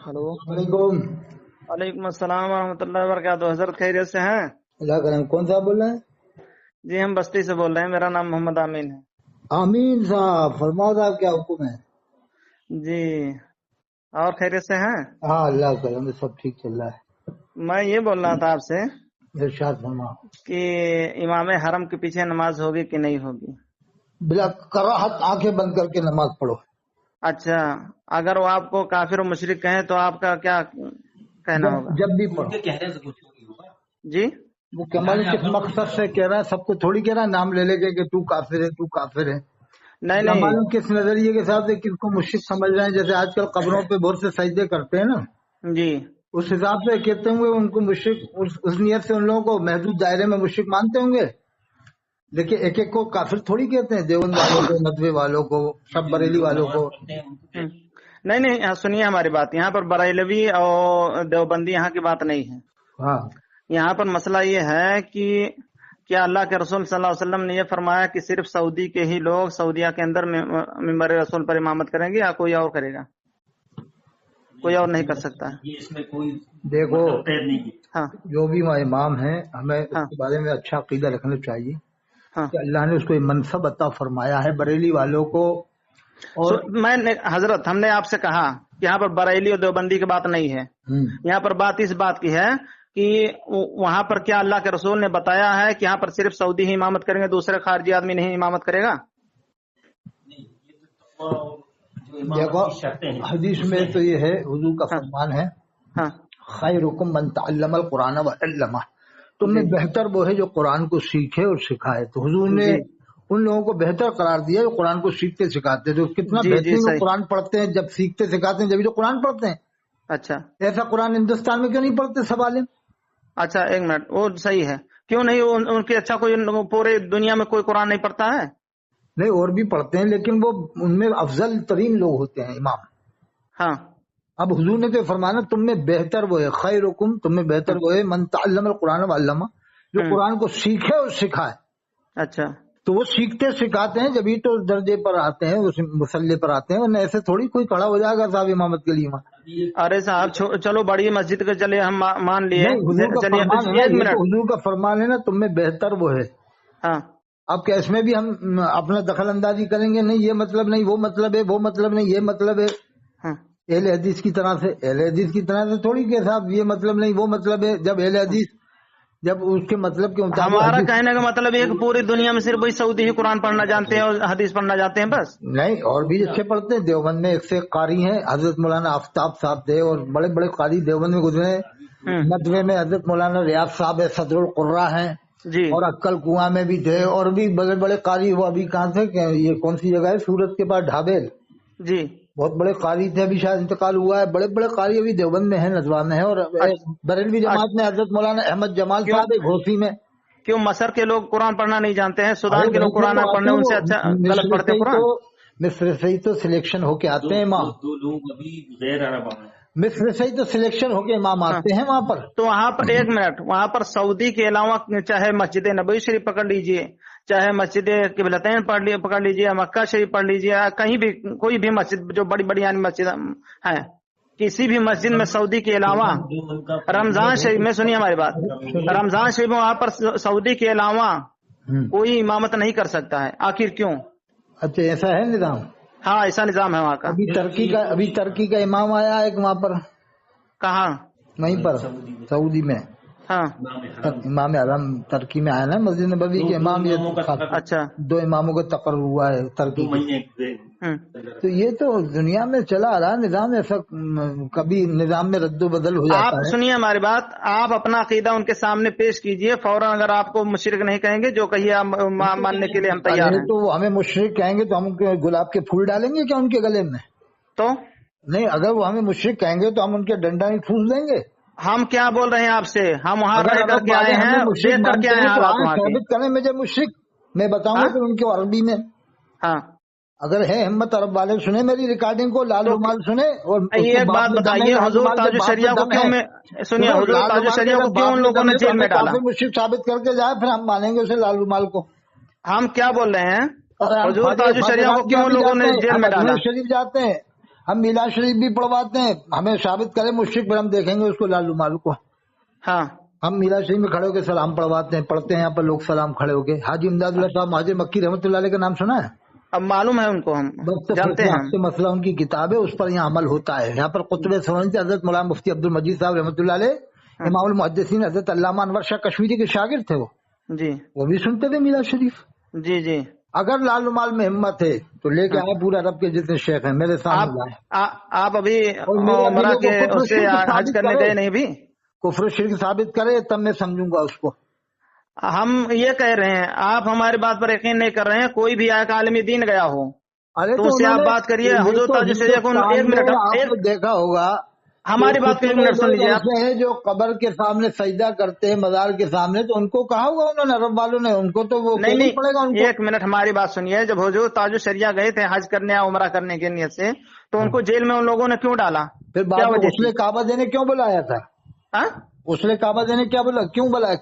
Hello. वालेकुम। वालेकुम अस्सलाम व रहमतुल्लाहि व बरकातुहू। हजरत खैरियत से हैं? अल्लाह करम। कौन साहब बोल रहे हैं? जी हम बस्ती से बोल रहे हैं, मेरा नाम मोहम्मद आमीन है। आमीन साहब, फरमाओ साहब, क्या हुक्म है? जी और खैरियत से हैं? हाँ, अल्लाह करम से सब ठीक चल रहा है। मैं ये बोल रहा था आपसे इरशाद फरमाओ। कि इमाम हरम के पीछे नमाज होगी कि नहीं होगी? बिला कराहत आंखें बंद करके नमाज पढ़ो। अच्छा, अगर वो आपको काफिर और मुशरिक कहें तो आपका क्या कहना होगा? जब भी पढ़ो। जी वो कमाल किस मकसद से कह रहा है? सबको थोड़ी कह रहा है नाम ले लेके कि तू काफिर है, तू काफिर है। नहीं क्या नहीं। मालूम किस नजरिए के साथ किसको मुश्रिक समझ रहे हैं। जैसे आजकल कब्रों पे बहुत से सजदे करते हैं ना, जी उस हिसाब से कहते होंगे उनको मुश्रिक। उस नियत से उन लोगों को महदूद दायरे में मुश्रिक मानते होंगे। देखिए, एक एक को काफिर थोड़ी कहते हैं। देवबंद वालों को, नदवे वालों को, सब बरेली वालों को। नहीं नहीं, सुनिए हमारी बात। यहाँ पर बरेलवी और देवबंदी यहाँ की बात नहीं है। हाँ, यहाँ पर मसला ये है कि क्या अल्लाह के रसूल सल्लल्लाहु अलैहि वसल्लम ने ये फरमाया कि सिर्फ सऊदी के ही लोग सऊदिया के अंदर मिंबर रसूल पर इमामत करेंगे या कोई और करेगा? कोई और नहीं कर सकता है। इसमें कोई देखो, नहीं है। हाँ जो भी वहाँ इमाम है, हमें हाँ उसके बारे में अच्छा अकीदा रखना चाहिए हाँ। कि अल्लाह ने उसको ये मनसब अता फरमाया है बरेली वालों को। और हजरत हमने आपसे कहा कि यहाँ पर बरेली और देवबंदी की बात नहीं है। यहाँ पर बात इस बात की है कि वहां पर क्या अल्लाह के रसूल ने बताया है कि यहाँ पर सिर्फ सऊदी ही इमामत करेंगे, दूसरे खारजी आदमी नहीं इमामत करेगा? देखो, हदीस में तो ये है, हुजूर का हाँ फरमान है, हाँ खैरुकुम मन तअल्लमल कुरान व अल्लमा। तुमने जी बेहतर वो है जो कुरान को सीखे और सिखाए। तो हुजूर ने जी उन लोगों को बेहतर करार दिया जो कुरान को सीखते सिखाते। तो कितना जी जी बेहतरीन वो सही। कुरान पढ़ते हैं। जब सीखते सिखाते हैं जब तो कुरान पढ़ते हैं। अच्छा ऐसा कुरान हिंदुस्तान में क्यों नहीं पढ़ते सब आलिम? अच्छा, एक मिनट, वो सही है। क्यों नहीं? उनके अच्छा कोई पूरे दुनिया में कोई कुरान नहीं पढ़ता है? नहीं, और भी पढ़ते हैं, लेकिन वो उनमें अफजल तरीन लोग होते हैं इमाम। हाँ अब हुजूर ने तो फरमाना तुम में बेहतर वो है, खैरुकुम, तुम में बेहतर वो है मन तअल्लमल कुरान व अल्लमा, जो कुरान को सीखे और सिखाए। अच्छा तो वो सीखते सिखाते हैं, जब ही तो दर्जे पर आते हैं, उस मुसल्ले पर आते हैं। वरना ऐसे थोड़ी कोई खड़ा हो जाएगा साहब इमामत के लिए वहाँ। अरे साहब, चलो बड़ी मस्जिद के चलिए, हम मान लिए। नहीं, हुजूर का चलिए फरमान है ना, एक ये मिनट। तो हुजूर का फरमान है ना, तुम में बेहतर वो है। हाँ अब क्या इसमें भी हम अपना दखल अंदाजी करेंगे? नहीं, ये मतलब नहीं, वो मतलब है, वो मतलब नहीं, ये मतलब है। हाँ अहले हदीस की तरह से, अहले हदीस की तरह से थोड़ी के साहब ये मतलब नहीं, वो मतलब है। जब अहले हदीस जब उसके मतलब के मुताबिक हमारा हदीस, कहने का मतलब ये है कि पूरी दुनिया में सिर्फ वही सऊदी ही कुरान पढ़ना जानते हैं और हदीस पढ़ना जानते हैं बस। नहीं, और भी अच्छे पढ़ते हैं। देवबंद में एक से एक कारी हैं। हजरत मौलाना आफ्ताब साहब थे और बड़े बड़े कारी देवबंद में गुजरे। नदवे में हजरत मौलाना रियाज साहब है, सदरुल कुर्रा हैं। जी और अक्कल कुआं में भी थे, और भी बड़े बड़े कारी। वो अभी कहाँ थे, ये कौन सी जगह है सूरत के पास, ढाबेल, जी। बहुत बड़े कारी थे। अभी शायद इंतकाल हुआ है। बड़े बड़े कारी अभी देवबंद में है, नजवा में है। और बरेलवी जमात में हजरत मौलाना अहमद जमाल साहब है, घोसी में। क्यों मसर के लोग कुरान पढ़ना नहीं जानते हैं? अरे सूडान के लोग वहीं से कुरान तो आते पढ़ने हैं उनसे वो, अच्छा गलत पढ़ते हैं कुरान। मिस्र से ही तो सिलेक्शन होके आते हैं इमाम। दो लोग अभी गैर अरब हैं। मिस्र से ही तो सिलेक्शन होके इमाम आते हैं वहाँ पर। तो वहाँ पर एक मिनट, वहाँ पर सऊदी के अलावा चाहे मस्जिद नबी शरीफ पकड़ लीजिए, चाहे मस्जिद किबलतैन पकड़ लीजिए, मक्का शरीफ पढ़ लीजिए, कहीं भी कोई भी मस्जिद जो बड़ी बड़ी यानी मस्जिद है, किसी भी मस्जिद में सऊदी के अलावा रमजान शरीफ में, सुनिए हमारी बात, रमजान शरीफ में वहाँ पर सऊदी के अलावा कोई इमामत नहीं कर सकता है। आखिर क्यों? अच्छा, ऐसा है निजाम? हाँ, ऐसा निजाम है वहाँ का। अभी टर्की का इमाम आया एक वहाँ पर। कहाँ? वहीं पर सऊदी में। हाँ इमाम आजम टर्की में आया ना, मस्जिद नबवी के इमाम। ये अच्छा, 2 इमामों का तकर्रुर हुआ है टर्की में। तो ये तो दुनिया में चला आ रहा है निजाम। ऐसा कभी निजाम में रद्दो बदल हो जाता आप है। सुनिए हमारी बात, आप अपना अकीदा उनके सामने पेश कीजिए फौरन। अगर आपको मुशरिक नहीं कहेंगे, जो कहिए आप मानने के लिए हम तैयार हैं। तो हमें मुशरिक कहेंगे तो हम गुलाब के फूल डालेंगे क्या उनके गले में? तो नहीं, अगर वो हमें मुशरिक कहेंगे तो हम उनके डंडा नहीं ठूस देंगे। हम क्या बोल रहे हैं आपसे? हम वहाँ रह अगर करके आए हैं, देख करके आए हैं हालात वहाँ के। साबित करें मुझे मुशरिक, मैं बताऊंगा फिर उनके अरबी में। हाँ, अगर है हिम्मत अरब वाले, सुने मेरी रिकॉर्डिंग को, लाल रुमाल सुने। और ये एक बात बताइए, हुजूर ताजु शरिया को क्यों में, सुनिए हुजूर ताजु शरिया को क्यों उन लोगों ने जेल में डाला? मुशरिक साबित करके जाए, फिर हम मानेंगे उसे लाल रुमाल को। हम क्या बोल रहे हैं? हुजूर ताजु शरिया को क्यों उन लोगों ने जेल में डाला? शरीफ जाते हैं, ہم میلاد شریف بھی پڑھواتے ہیں، ہمیں ثابت کرے مشرک، پھر ہم دیکھیں گے اس کو لالو مالو کو. ہاں ہم میلاد شریف میں کھڑے ہو کے سلام پڑھواتے ہیں، پڑھتے ہیں یہاں پر لوگ سلام کھڑے ہو کے. حاجی امداد اللہ صاحب مہاجر مکی رحمۃ اللہ علیہ کا نام سنا ہے؟ اب معلوم ہے ان کو، ہم بس جانتے ہیں ہم. مسئلہ ان کی کتاب ہے، اس پر یہاں عمل ہوتا ہے. یہاں پر قطب سوانی سے حضرت مولانا مفتی عبد المجید صاحب رحمۃ اللہ علیہ، امام المحدثین حضرت علامہ انور شاہ کشمیری کے شاگرد تھے. جی وہ بھی سنتے تھے میلاد شریف. جی جی. اگر لال رومال میں ہمت ہے تو لے کے آئے، پورا عرب کے جتنے شیخ ہیں میرے سامنے لائے. آپ ابھی اور میرے عمرہ عقیدے کے کو کفر اس سے شرک حج ثابت کرنے کرے، گئے نہیں بھی؟ کفر شرک ثابت کرے تب میں سمجھوں گا اس کو. ہم یہ کہہ رہے ہیں، آپ ہماری بات پر یقین نہیں کر رہے ہیں. کوئی بھی ایک عالم دین گیا ہو ارے تو اس سے آپ بات کریے. حضور تاج الشریعہ کو ایک منٹ، آپ نے دیکھا ہوگا ہماری بات کو ایک منٹ سن لیجیے آپ. ایسے ہیں جو قبر کے سامنے سجدہ کرتے ہیں مزار کے سامنے، تو ان کو کہا ہوگا انہوں نے، عرب والوں نے، ان کو تو وہ کہنا ہی پڑے گا ان کو. ایک منٹ ہماری بات سنیے. جب حضور تاج الشریعہ گئے تھے حج کرنے یا عمرہ کرنے کی نیت سے، تو ان کو جیل میں ان لوگوں نے کیوں ڈالا؟ پھر بعد میں غسل کعبہ دینے کیوں بلایا تھا؟ غسل کعبہ دینے کیا بولا، کیوں بلایا،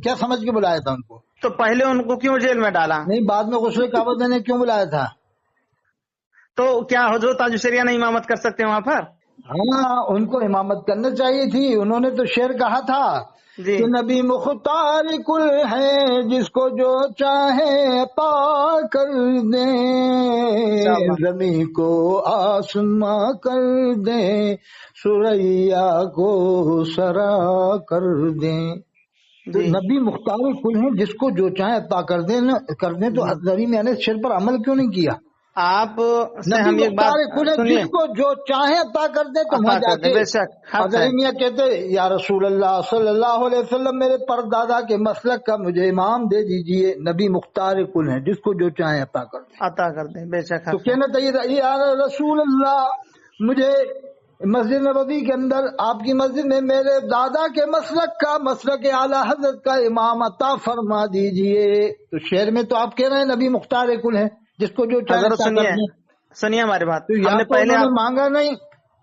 کیا سمجھ کے بلایا تھا ان کو؟ تو پہلے ان کو کیوں جیل میں ڈالا؟ نہیں، بعد میں غسل کعبہ دینے کیوں بلایا تھا؟ تو کیا حضور تاج الشریعہ نہیں امامت کر سکتے وہاں پر؟ ہاں، ان کو امامت کرنا چاہیے تھی. انہوں نے تو شعر کہا تھا جی کہ نبی مختار کل ہے، جس کو جو چاہے عطا کر دیں، زمین کو آسماں کر دیں، سریا کو سرا کر دیں. تو نبی مختار کل ہے، جس کو جو چاہے عطا کر دیں. تو نبی میں نے شعر پر عمل کیوں نہیں کیا؟ آپ سے نبی ہم ایک بات مختار کل ہے، سنیے. جس کو جو چاہے عطا کر دے. تو وہاں جا کے بے شک حق ہے. میاں کہتے یا رسول اللہ صلی اللہ علیہ وسلم، میرے پردادا کے مسلک کا مجھے امام دے دیجئے. نبی مختار کل ہے، جس کو جو چاہے عطا کر دے. عطا کر دیں. بے شک تو کہنا چاہیے یا رسول اللہ، مجھے مسجد نبوی کے اندر آپ کی مسجد میں میرے دادا کے مسلک اعلیٰ حضرت کا امام عطا فرما دیجئے. تو شعر میں تو آپ کہہ رہے ہیں نبی مختار کل ہے، جس کو جو چاہے عطا کر دیں. سنیے ہماری بات. تو ہم نے پہلے مانگا نہیں،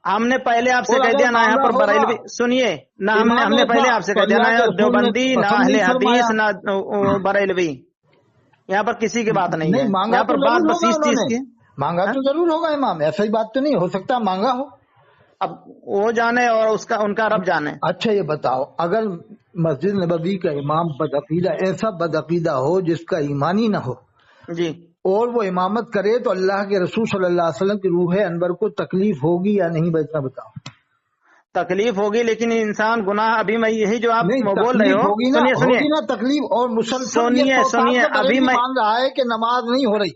ہم نے پہلے آپ سے کہہ دیا نہ یہاں پر بریلوی. سنیے نہ، ہم نے پہلے آپ سے کہہ دیا نہ دیوبندی، نہ اہل حدیث، نہ بریلوی. یہاں پر کسی کی بات نہیں ہے. یہاں پر بات بس اس چیز کی. مانگا تو ضرور ہوگا امام، ایسا ہی بات تو نہیں ہو سکتا مانگا ہو. اب وہ جانے اور ان کا رب جانے. اچھا یہ بتاؤ، اگر مسجد نبوی کا امام بدعقیدہ، ایسا بدعقیدہ ہو جس کا ایمانی نہ ہو، جی، اور وہ امامت کرے، تو اللہ کے رسول صلی اللہ علیہ وسلم کی روح انور کو تکلیف ہوگی یا نہیں؟ بتاؤ. تکلیف ہوگی، لیکن انسان گناہ، ابھی میں یہی جو آپ بول رہے ہو، ہوگی نا تکلیف. اور مسلسل سنیے ابھی میں مان رہا ہے کہ نماز نہیں ہو رہی،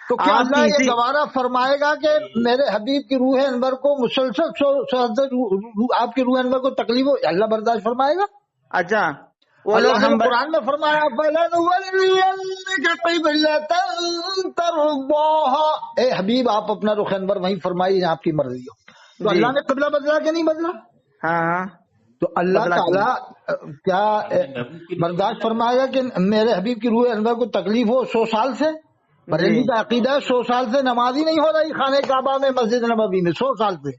تو کیا اللہ یہ گوارا فرمائے گا کہ میرے حبیب کی روح انور کو مسلسل آپ کی روح انور کو تکلیف ہو؟ اللہ برداشت فرمائے گا؟ اچھا وہ لوگ ہم قرآن میں فرمایا اے حبیب آپ اپنا رخ انور وہیں فرمائیے، آپ کی مرضی ہو. تو اللہ نے قبلہ بدلا کہ نہیں بدلا؟ ہاں. تو اللہ تعالیٰ کیا برداشت فرمائے گا کہ میرے حبیب کی روح انور کو تکلیف ہو 100 سال سے؟ بریلوی کا عقیدہ ہے 100 سال سے نماز ہی نہیں ہو رہی خانہ کعبہ میں، مسجد نبوی میں 100 سال سے.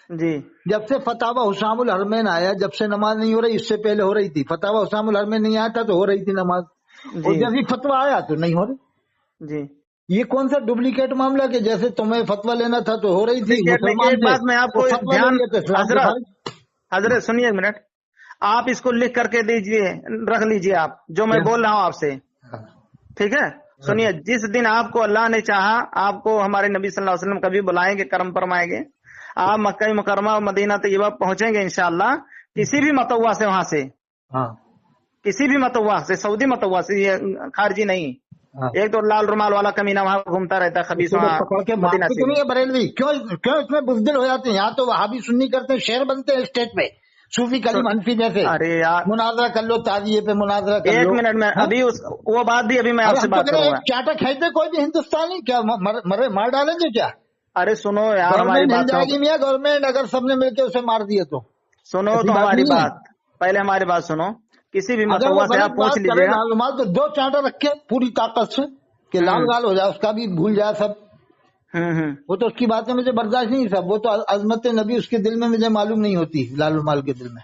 جی، جب سے فتح حسام الحرمین آیا، جب سے نماز نہیں ہو رہی. اس سے پہلے ہو رہی تھی. فتح حسام الحرمین نہیں آیا تھا تو ہو رہی تھی نماز، اور جب ہی فتویٰ آیا تو نہیں ہو رہی. جی، یہ کون سا ڈپلیکیٹ معاملہ کہ جیسے تمہیں فتویٰ لینا تھا تو ہو رہی تھی؟ ایک بات میں آپ کو حضرت سنیے ایک منٹ. آپ اس کو لکھ کر کے دیجئے، رکھ لیجئے آپ جو میں بول رہا ہوں آپ سے. ٹھیک ہے، سنیے. جس دن آپ کو اللہ نے چاہا، آپ کو ہمارے نبی صلی اللہ علیہ وسلم کبھی بلائیں گے، کرم فرمائیں گے، آپ مکہ مکرمہ اور مدینہ طیبہ پہنچیں گے انشاءاللہ. کسی بھی متوا سے، وہاں سے کسی بھی متوا سے، سعودی متوا سے، یہ خارجی نہیں. ایک تو لال رومال والا کمینہ وہاں گھومتا رہتا ہے، خبیث مدینہ سے. کیوں بریلوی کیوں اس میں بزدل ہو جاتے ہیں؟ یہاں تو وہابی سنی کرتے ہیں، شہر بنتے ہیں اسٹیٹ میں، صوفی کلیم حنفی جیسے. ارے یار مناظرہ کر لو، تعزیے پہ مناظرہ کر لو. ایک منٹ میں ابھی وہ بات بھی ابھی میں آپ سے بات کروں گا. چاٹا کھیتے کوئی بھی ہندوستانی کیا مار ڈالیں گے کیا؟ ارے سنو یار ہماری بات. گورنمنٹ اگر سب نے مل کے اسے مار دیے تو سنو تو ہماری بات، پہلے ہماری بات سنو. کسی بھی متوا سے آپ پوچھ لیجیے گا. لال رومال تو 2 چاٹا رکھے پوری طاقت سے کہ لال لال ہو جائے، اس کا بھی بھول جائے سب. وہ تو اس کی باتیں مجھے برداشت نہیں سب. وہ تو عظمت نبی اس کے دل میں مجھے معلوم نہیں ہوتی، لال رومال کے دل میں.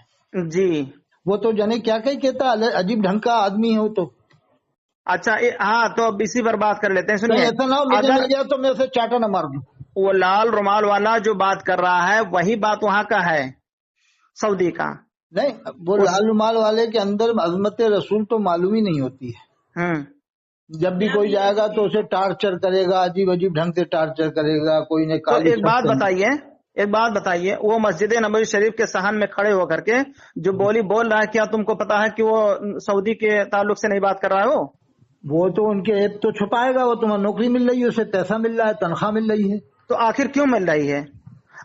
جی، وہ تو جانے کیا کہتا ہے، عجیب ڈھنگ کا آدمی ہے وہ تو. اچھا ہاں، تو اب اسی پر بات کر لیتے ہیں. سنیے، ایسا نہ ہو مجھے مل گیا تو میں اسے چاٹا نہ مار دوں. वो लाल रुमाल वाला जो बात कर रहा है वही बात वहाँ का है, सऊदी का। नहीं, वो लाल रुमाल वाले के अंदर अजमत रसूल तो मालूम ही नहीं होती है। जब भी कोई जाएगा तो उसे टार्चर करेगा, अजीब अजीब ढंग से टार्चर करेगा, कोई ने तो एक बात बताइए, वो मस्जिद नबवी शरीफ के सहन में खड़े होकर के जो बोल रहा है, क्या तुमको पता है कि वो सऊदी के ताल्लुक से नहीं बात कर रहा है? वो तो उनके ऐप तो छुपाएगा, वो तुम्हें नौकरी मिल रही है, उसे पैसा मिल रहा है, तनख्वाह मिल रही है। तो आखिर क्यों मिल रही है?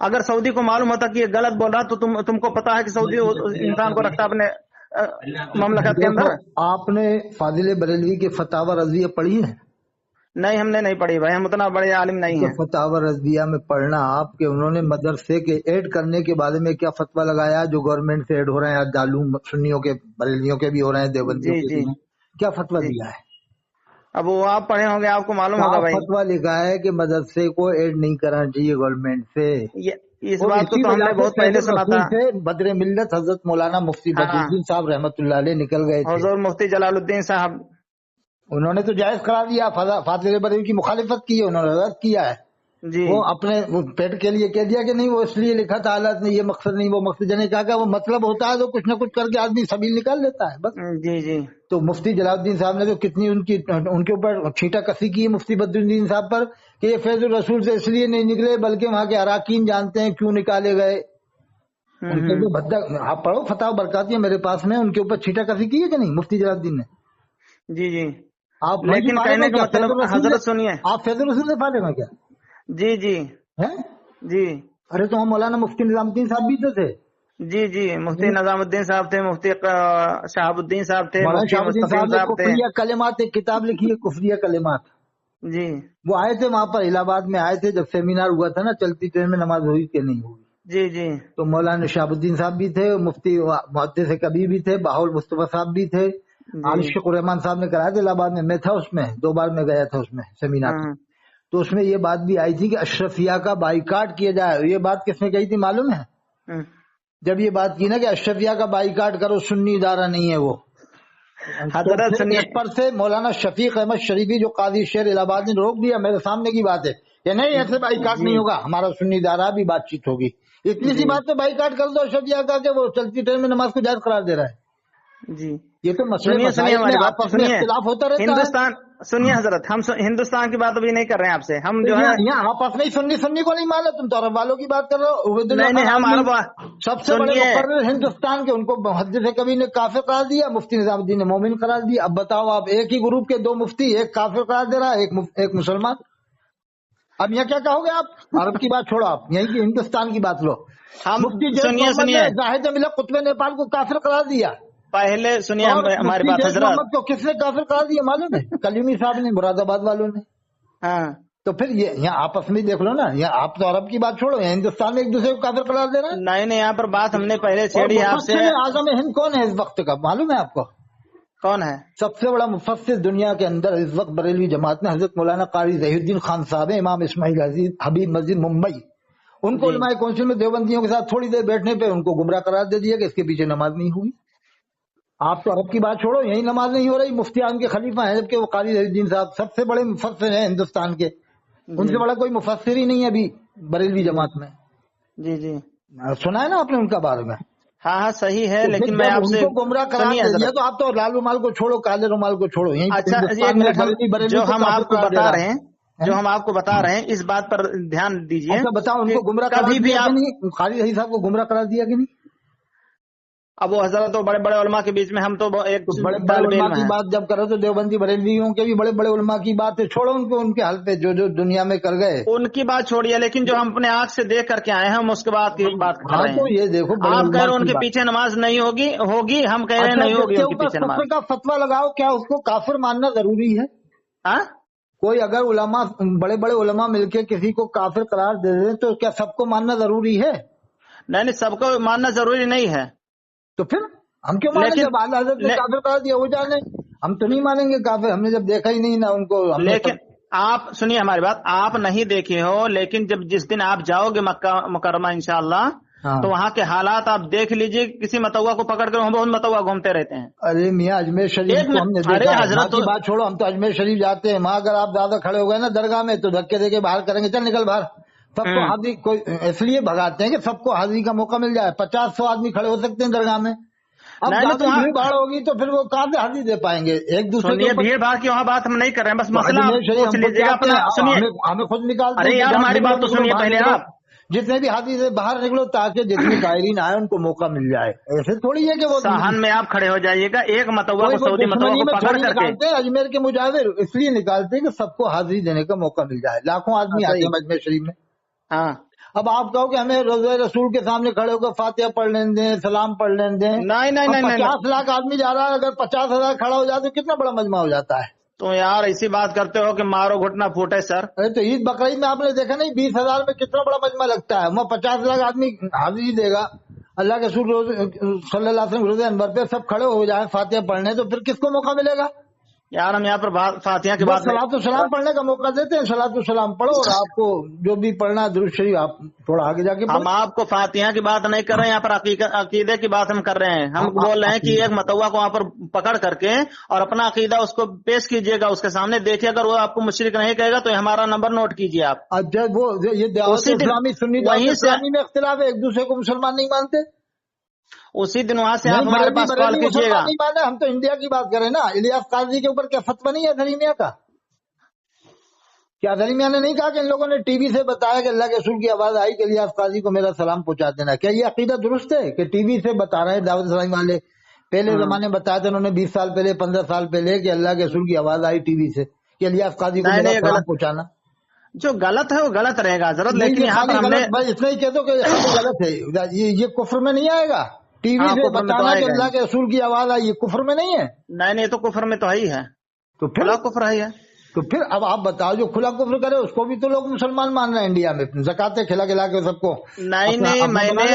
अगर सऊदी को मालूम होता कि ये गलत बोल रहा तो तुमको पता है कि सऊदी इंसान को रखता अपने ममलकत के अंदर। आपने फाजिल बरेलवी के फतावा रज़विया पढ़ी है? नहीं, हमने नहीं पढ़ी भाई, हम उतना बड़े आलिम नहीं है। फतावा रज़विया में पढ़ना आपके, उन्होंने मदरसे के ऐड करने के बारे में क्या फतवा लगाया, जो गवर्नमेंट से ऐड हो रहे हैं, दालूम सुन्नियों के बरेलवियों के भी हो रहे हैं, देवबंदियों के भी, क्या फतवा दिया है? अब वो आप पढ़े होंगे, आपको मालूम होगा भाई। फतवा लिखा है कि मदरसे को ऐड नहीं करना चाहिए गवर्नमेंट से। इस बात को तो हमने बहुत पहले सुना था। बदरे मिल्लत हजरत मौलाना मुफ्ती बदरुद्दीन साहब रहमतुल्लाह अलैह निकल गए थे, हुजूर मुफ्ती जलालुद्दीन साहब, उन्होंने तो जायज करार दिया, फाजिल बरेलवी की मुखालिफत की है, उन्होंने रद्द किया है जी। वो अपने पेट के लिए कह दिया कि नहीं, वो इसलिए लिखा था हालत ने, ये मकसद नहीं, वो मकसद जने क्या, वो मतलब होता है तो कुछ न कुछ करके आदमी सबील निकाल लेता है बस जी जी। तो मुफ्ती जलालुद्दीन साहब ने तो कितनी उनके ऊपर छींटा कसी की है मुफ्ती बदरुद्दीन साहब पर, कि ये फैजुल रसूल से इसलिए नहीं निकले, बल्कि वहाँ के अराकीन जानते हैं क्यों निकाले गए। उनके जो भद्दा, आप पढ़ो फतावा बरकाती है मेरे पास में, उनके ऊपर छींटा कसी की है कि नहीं मुफ्ती जलालुद्दीन ने? जी जी। आप लेकिन कहने का मतलब हजरत सुनिए, आप फैजुल रसूल से फाले में क्या? जी जी है जी। अरे तो हम मौलाना मुफ्ती निजामुद्दीन साहब भी तो थे। जी जी, मुफ्ती निजामुद्दीन साहब थे, मुफ्ती शहाबुद्दीन साहब थे, शहाबुद्दीन साहब ने कुफरिया कलिमात एक किताब लिखी है, कुफरिया कलिमात जी। वो आए थे वहाँ पर इलाहाबाद में, आए थे जब सेमिनार हुआ था ना, चलती ट्रेन में नमाज हुई कि नहीं हुई जी जी। तो मौलाना शहाबुद्दीन साहब भी थे, मुफ्ती मुहद्दिस कबीर भी थे, बाहुल मुस्तफा साहब भी थे, आलिश रहमान साहब ने कराया था इलाहाबाद में, मैं था उसमें, 2 बार मैं गया था उसमें सेमिनार में। तो उसमें ये बात भी आई थी कि अशरफिया का बाइकाट किया जाए। ये बात किसने कही थी मालूम है? जब ये बात की ना कि अशरफिया का बाइकाट करो, सुन्नी इदारा नहीं है वो, इस पर से मौलाना शफीक अहमद शरीफी जो काजी शेर इलाहाबाद ने रोक दिया, मेरे सामने की बात है कि नहीं ऐसे बाइकाट नहीं होगा, हमारा सुन्नी इदारा भी बातचीत होगी। इतनी सी बात पे बाइकाट कर दो अशरफिया का, कि वो चलती ट्रेन में नमाज को जायज करार दे रहा है जी। ये तो सुनिए हमारी बात, सुनिए, इख्तिलाफ होता रहता है। हिंदुस्तान, सुनिए हजरत, हम हिंदुस्तान की बात अभी नहीं कर रहे हैं आपसे, हम जो है यहाँ आपस में सुन्नी को नहीं माना, तुम तो अरब वालों की बात कर रहे हो। नहीं, हम अरब सबसे बड़े मुकर्रिर हिंदुस्तान के, उनको मुहद्दिस कबीर ने काफिर करार दिया, मुफ्ती निजामुद्दीन ने मोमिन करार दिया। अब बताओ आप, एक ही ग्रुप के 2 मुफ्ती, एक काफिर करार दे रहा है, एक मुसलमान। अब यहाँ क्या कहोगे आप? अरब की बात छोड़ो, आप यहीं की हिंदुस्तान की बात लो। हम सुनिए, जाहिद मिल्लत कुतुब नेपाल को काफिर करार दिया। पहले सुनिए हमारी बात हजरत, को किसने काफिर करार दिया मालूम है? कलीमी साहब ने, मुरादाबाद वालों ने। हाँ, तो फिर ये यहाँ आपस में देख लो ना, यहाँ आप तो अरब की बात छोड़ो, हिंदुस्तान में एक दूसरे को काफिर करार दे रहा है। नहीं, यहाँ पर बात हमने पहले छेड़ी आपसे। आज़म हिंद कौन है इस वक्त का, मालूम है आपको? कौन है? सबसे बड़ा मुफस्सिर दुनिया के अंदर इस वक्त बरेलवी जमात में हजरत मौलाना कारी ज़हीउद्दीन खान साहब है, इमाम इस्माइल अजीज हबीब मस्जिद मुंबई। उनको उलमाए काउंसिल में देवबंदियों के साथ थोड़ी देर बैठने पे उनको गुमराह करार दे दिया कि इसके पीछे नमाज नहीं हुई। आप तो अरब की बात छोड़ो, यही नमाज नहीं हो रही, मुफ्ती आजम के खलीफा हैं, जबकि वो कारी ज़हीउद्दीन साहब सबसे बड़े मुफस्सिर हैं हिंदुस्तान के, उनसे बड़ा कोई मुफस्सिर ही नहीं है अभी बरेलवी जमात में। जी जी, सुना है ना आपने उनका बारे में? हाँ सही है, तो लेकिन मैं आपसे गुमराह करा दिया तो आप तो लाल रुमाल को छोड़ो, काले रुमाल को छोड़ो, यही अच्छा जो हम आपको बता रहे हैं, जो हम आपको बता रहे हैं, इस बात पर ध्यान दीजिए। अच्छा बताओ, उनको गुमराह कभी भी आप कारी ज़हीउद्दीन साहब को गुमराह करा दिया कि नहीं? अब वो हजरत तो बड़े बड़े उलमा के बीच में, हम तो एक बड़े बड़े उलमा की बात जब करो तो देवबंदी बरेलवियों के भी बड़े बड़े उलमा की बात है, छोड़ो उनको, उनके हल पे जो दुनिया में कर गए उनकी बात छोड़िए, लेकिन जो हम अपने आंख से देख करके आए हैं हम उसके बाद की बात कर रहे हैं। तो ये देखो, आप कह रहे उनके पीछे नमाज नहीं होगी, हम कह रहे हैं नहीं होगी उनके पीछे नमाज। का फतवा लगाओ, क्या उसको काफिर मानना जरूरी है? कोई अगर उलमा, बड़े बड़े उलमा मिलके किसी को काफिर करार दे दें तो क्या सबको मानना जरूरी है? नहीं, सबको मानना जरूरी नहीं है। तो फिर हम क्यों मानेंगे? जब आला हज़रत ने काफिर करार दिया वो जाने, हम तो नहीं मानेंगे काफिर, हमने जब देखा ही नहीं ना उनको। लेकिन आप सुनिए हमारी बात, आप नहीं देखे हो, लेकिन जब जिस दिन आप जाओगे मक्का मुकर्रमा इंशाअल्लाह, तो वहाँ के हालात आप देख लीजिए। किसी मतवा को पकड़ कर हम बहुत मतवा घूमते रहते हैं। अरे मियाँ, अजमेर शरीफ को हमने देखा, हजरत की बात छोड़ो, हम तो अजमेर शरीफ जाते हैं, वहाँ अगर आप ज्यादा खड़े हो गए ना दरगाह में तो धक्के देके बाहर करेंगे, चल निकल बाहर, सबको हाजिरी कोई इसलिए भगाते हैं कि सबको हाजिरी का मौका मिल जाए। 50-100 आदमी खड़े हो सकते हैं दरगाह में। अब नहीं, ज्यादा तो भीड़ भाड़ होगी तो फिर वो कहाँ से हाजिरी दे पाएंगे एक दूसरे सुनिए, के ऊपर। भीड़ भाड़ की वहाँ बात हम नहीं कर रहे हैं, बस मसला आप अजमेर शरीफ सोच हमको लीजिएगा चाहते अपना। हैं, सुनिए, हमें खुद निकालते अरे हैं कि यार जहाँ हमारी निकलो बात तो निकलो सुनिए बाहर पहले निकलो। आप। जितने भी हाथी से बाहर निकलो ताकि जितने जायरीन आए उनको मौका मिल जाए। ऐसे थोड़ी है कि वो साहन में आप खड़े हो जाइएगा, एक मतवा कोई को, वो सऊदी मतवा दुश्मनी को में पकड़ थोड़ी करके। निकालते हैं। अजमेर के मुजाहिर इसलिए निकालते हैं कि सबको हाजिरी देने का मौका मिल जाए। लाखों आदमी आते सही। हैं अजमेर शरीफ में। हाँ, अब आप कहो कि हमें रोज़े रसूल के सामने खड़े होकर फातिहा पढ़ लेने दें, सलाम पढ़ लेने दें। नहीं नहीं अब नहीं नहीं, 50 लाख आदमी जा रहा है, अगर 50,000 खड़ा हो जाए तो कितना बड़ा मजमा हो जाता है। तो यार ऐसी बात करते हो कि मारो घुटना फूटे सर। अरे तो ईद बकरीद में आपने देखा नहीं 20,000 में कितना बड़ा मजमा लगता है। वहाँ 50 लाख आदमी हाजिरी देगा। अल्लाह के रसूल सल्लल्लाहु अलैहि वसल्लम रोज़े अनवर पे सब खड़े हो जाए फातिहा पढ़ने, तो फिर किसको मौका मिलेगा। यार हम यहाँ पर फातिहा की बात सलातो सलाम पढ़ने का मौका देते हैं। सलातो सलाम पढ़ो और आपको जो भी पढ़ना है दुरूद शरीफ आप थोड़ा आगे जाके हम आपको फातिहा की बात नहीं कर रहे हैं, यहाँ पर अकीदे की बात हम कर रहे हैं। हम बोल रहे हैं कि एक मतवा को वहाँ पर पकड़ करके और अपना अकीदा उसको पेश कीजिएगा उसके सामने, देखिए अगर वो आपको मुशरिक नहीं कहेगा तो हमारा नंबर नोट कीजिए आप। अच्छा वो ये दावत इस्लामी सुन्नी दावत इस्लामी में इख्तिलाफ है, एक दूसरे को मुसलमान नहीं मानते। उसी दिन वहाँ से आप हमारे पास कॉल कीजिएगा। नहीं माने, हम तो इंडिया की बात करें ना। इलियास काजी के ऊपर क्या फतवा नहीं है दरीमिया का। क्या दरीमिया ने नहीं कहा कि इन लोगों ने टीवी से बताया कि अल्लाह के रसूल की आवाज आई कि इलियास काजी को मेरा सलाम पहुंचा देना। क्या ये अकीदा दुरुस्त है कि टीवी से बता रहे हैं दावत इस्लामी वाले। पहले जमाने में बताया था उन्होंने 20 साल पहले 15 साल पहले कि अल्लाह के रसूल की आवाज आई टीवी से कि इलियास काजी को मेरा सलाम पहुंचाना। जो गलत है वो गलत रहेगा हजरत, लेकिन यहाँ पर हमने इतना ही कह दो कि गलत है। ये कुफ्र में नहीं आएगा। टीवी से बताना कि अल्लाह के रसूल की आवाज आई, ये कुफ्र में नहीं है। नहीं, तो कुफ्र में तो ही है, तो फिर खुला कुफ्र है। तो फिर अब आप बताओ जो खुला कुफ्र करे उसको भी तो लोग मुसलमान मान रहे हैं इंडिया में, ज़कातें खिला खिला के सबको। नहीं, मैंने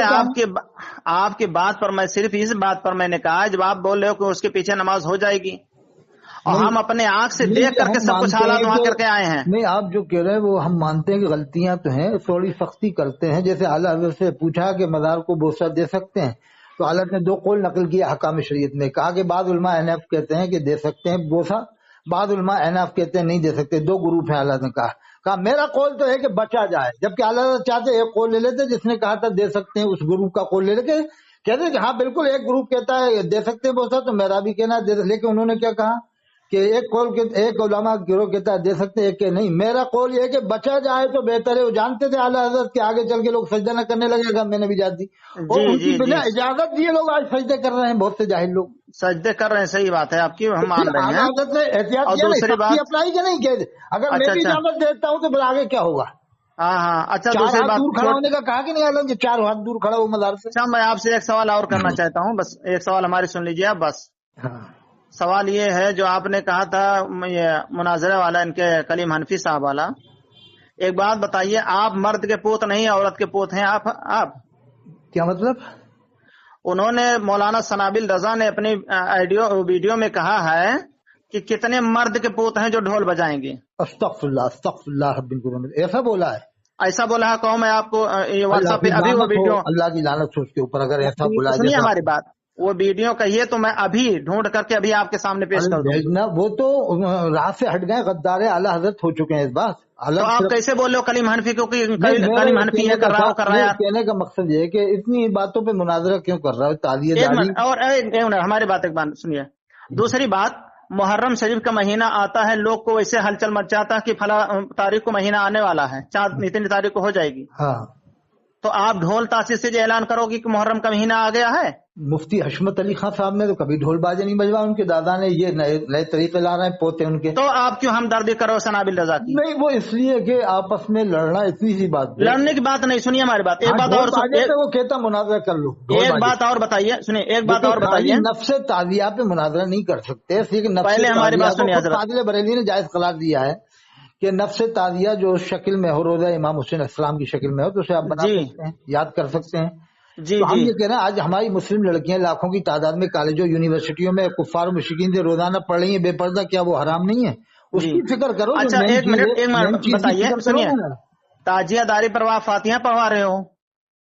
आपकी बात पर, मैं सिर्फ इस बात पर मैंने कहा, जब आप बोल रहे हो कि उसके पीछे नमाज हो जाएगी और हम अपने आंख से देख करके सब कुछ हालात वहाँ करके आए हैं। नहीं, आप जो कह रहे हैं वो हम मानते हैं कि गलतियां तो हैं, थोड़ी सख्ती करते हैं। जैसे आला हज़रत से पूछा कि मज़ार को बोसा दे सकते हैं, तो आलत ने 2 कौल नकल किया हकाम शरीयत में। कहा कि बाद उलमा एनएफ कहते हैं कि दे सकते हैं बोसा, बाद उलमा एनएफ कहते हैं नहीं दे सकते। 2 ग्रुप है। आलत ने कहा मेरा कौल तो है कि बचा जाए, जबकि आलत चाहते एक कौल ले लेते, जिसने कहा था दे सकते हैं उस ग्रुप का कौल ले लेके कहते हैं कि हाँ बिल्कुल एक ग्रुप कहता है दे सकते हैं बोसा, तो मेरा भी कहना दे। लेकिन उन्होंने क्या कहा कि एक उलमा गिरोह कहता है दे सकते हैं, एक के नहीं। मेरा कौल ये है कि बचा जाए तो बेहतर है। वो जानते थे आला हज़रत के आगे चल के लोग सजदा न करने लगेगा, मैंने भी इजाजत दी और उनकी बिना इजाजत दिए लोग आज सजदे कर रहे हैं। बहुत से जाहिल लोग सजदे कर रहे हैं। सही बात है आपकी, हम मान रहे हैं। हज़रत ने एहतियात किया, दूसरी बात अपनाई कि नहीं कह, अगर मैं भी इजाजत देता हूँ तो फिर आगे क्या होगा। हाँ, अच्छा दूसरी बात, दूर खड़ा होने का कहा कि नहीं आलम कि 4 हाथ दूर खड़ा हो मज़ार से। अच्छा मैं आपसे एक सवाल और करना चाहता हूँ, बस एक सवाल हमारी सुन लीजिए आप। बस सवाल ये है, जो आपने कहा था ये मुनाजरा वाला, इनके कलीम हनफी साहब वाला, एक बात बताइए, आप मर्द के पोत नहीं औरत के पोत हैं आप क्या मतलब? उन्होंने मौलाना सनाबिल रजा ने अपनी वीडियो में कहा है कि कितने मर्द के पोत हैं जो ढोल बजाएंगे। अस्तगफुरुल्लाह अस्तगफुरुल्लाह, बिल्कुल ऐसा बोला है। ऐसा बोला है। कहो मैं आपको व्हाट्सएप पे अभी वो वीडियो, अल्लाह की लानत हो उसके ऊपर अगर ऐसा बोला। सुनिए हमारी बात, वो वीडियो कहिए तो मैं अभी ढूंढ करके अभी आपके सामने पेश कर दूंगा। वो तो राह से हट गए, गद्दार आला हज़रत हो चुके हैं इस बात। तो आप कैसे बोल रहे हो कलीम हनफी को कि कलीम हनफी है कर रहा है? कहने का मकसद ये है कि इतनी बातों पे मुनाजरा क्यों कर रहा है तालिए और हमारी बात एक बात सुनिए। दूसरी बात, मुहर्रम शरीफ का महीना आता है, लोग को वैसे हलचल मच जाता है कि फला तारीख को महीना आने वाला है, 4 इतनी तारीख को हो जाएगी। हाँ, तो आप ढोल ताशी से जो ऐलान करोगे कि मुहर्रम का महीना आ गया है। मुफ्ती हशमत अली खान साहब ने तो कभी ढोल बाजे नहीं बजवा, उनके दादा ने ये नए तरीके ला रहे हैं पोते उनके। तो आप क्यों हमदर्दी करो सनाबिल रजा की? नहीं, वो इसलिए कि आपस में लड़ना, इतनी सी बात, लड़ने की बात नहीं। सुनिए हमारी बात, एक बात और, वो कहता मुनाजरा कर लो। एक बात और बताइए, सुनिए एक बात और बताइए। नफ्से ताजिया पे मुनाजरा नहीं कर सकते, पहले हमारी बात सुनिए। फाजिल बरेली ने जायज करार दिया है कि नफ्से ताजिया जो शक्ल में हो, रोजा इमाम हुसैन अस्सलाम की शक्ल में हो, तो उसे आप बना सकते हैं, याद कर सकते हैं। जी तो हम ये कह रहे हैं आज हमारी मुस्लिम लड़कियां लाखों की तादाद में कॉलेजों यूनिवर्सिटियों में कुफ्फार मुशरिकीन से रोजाना पढ़ रही है बेपर्दा, क्या वो हराम नहीं है? उसकी फिक्र करो। अच्छा एक मिनट बताइए, सुनिए, ताजियादारी पर आप फातिहा पढ़वा रहे हो,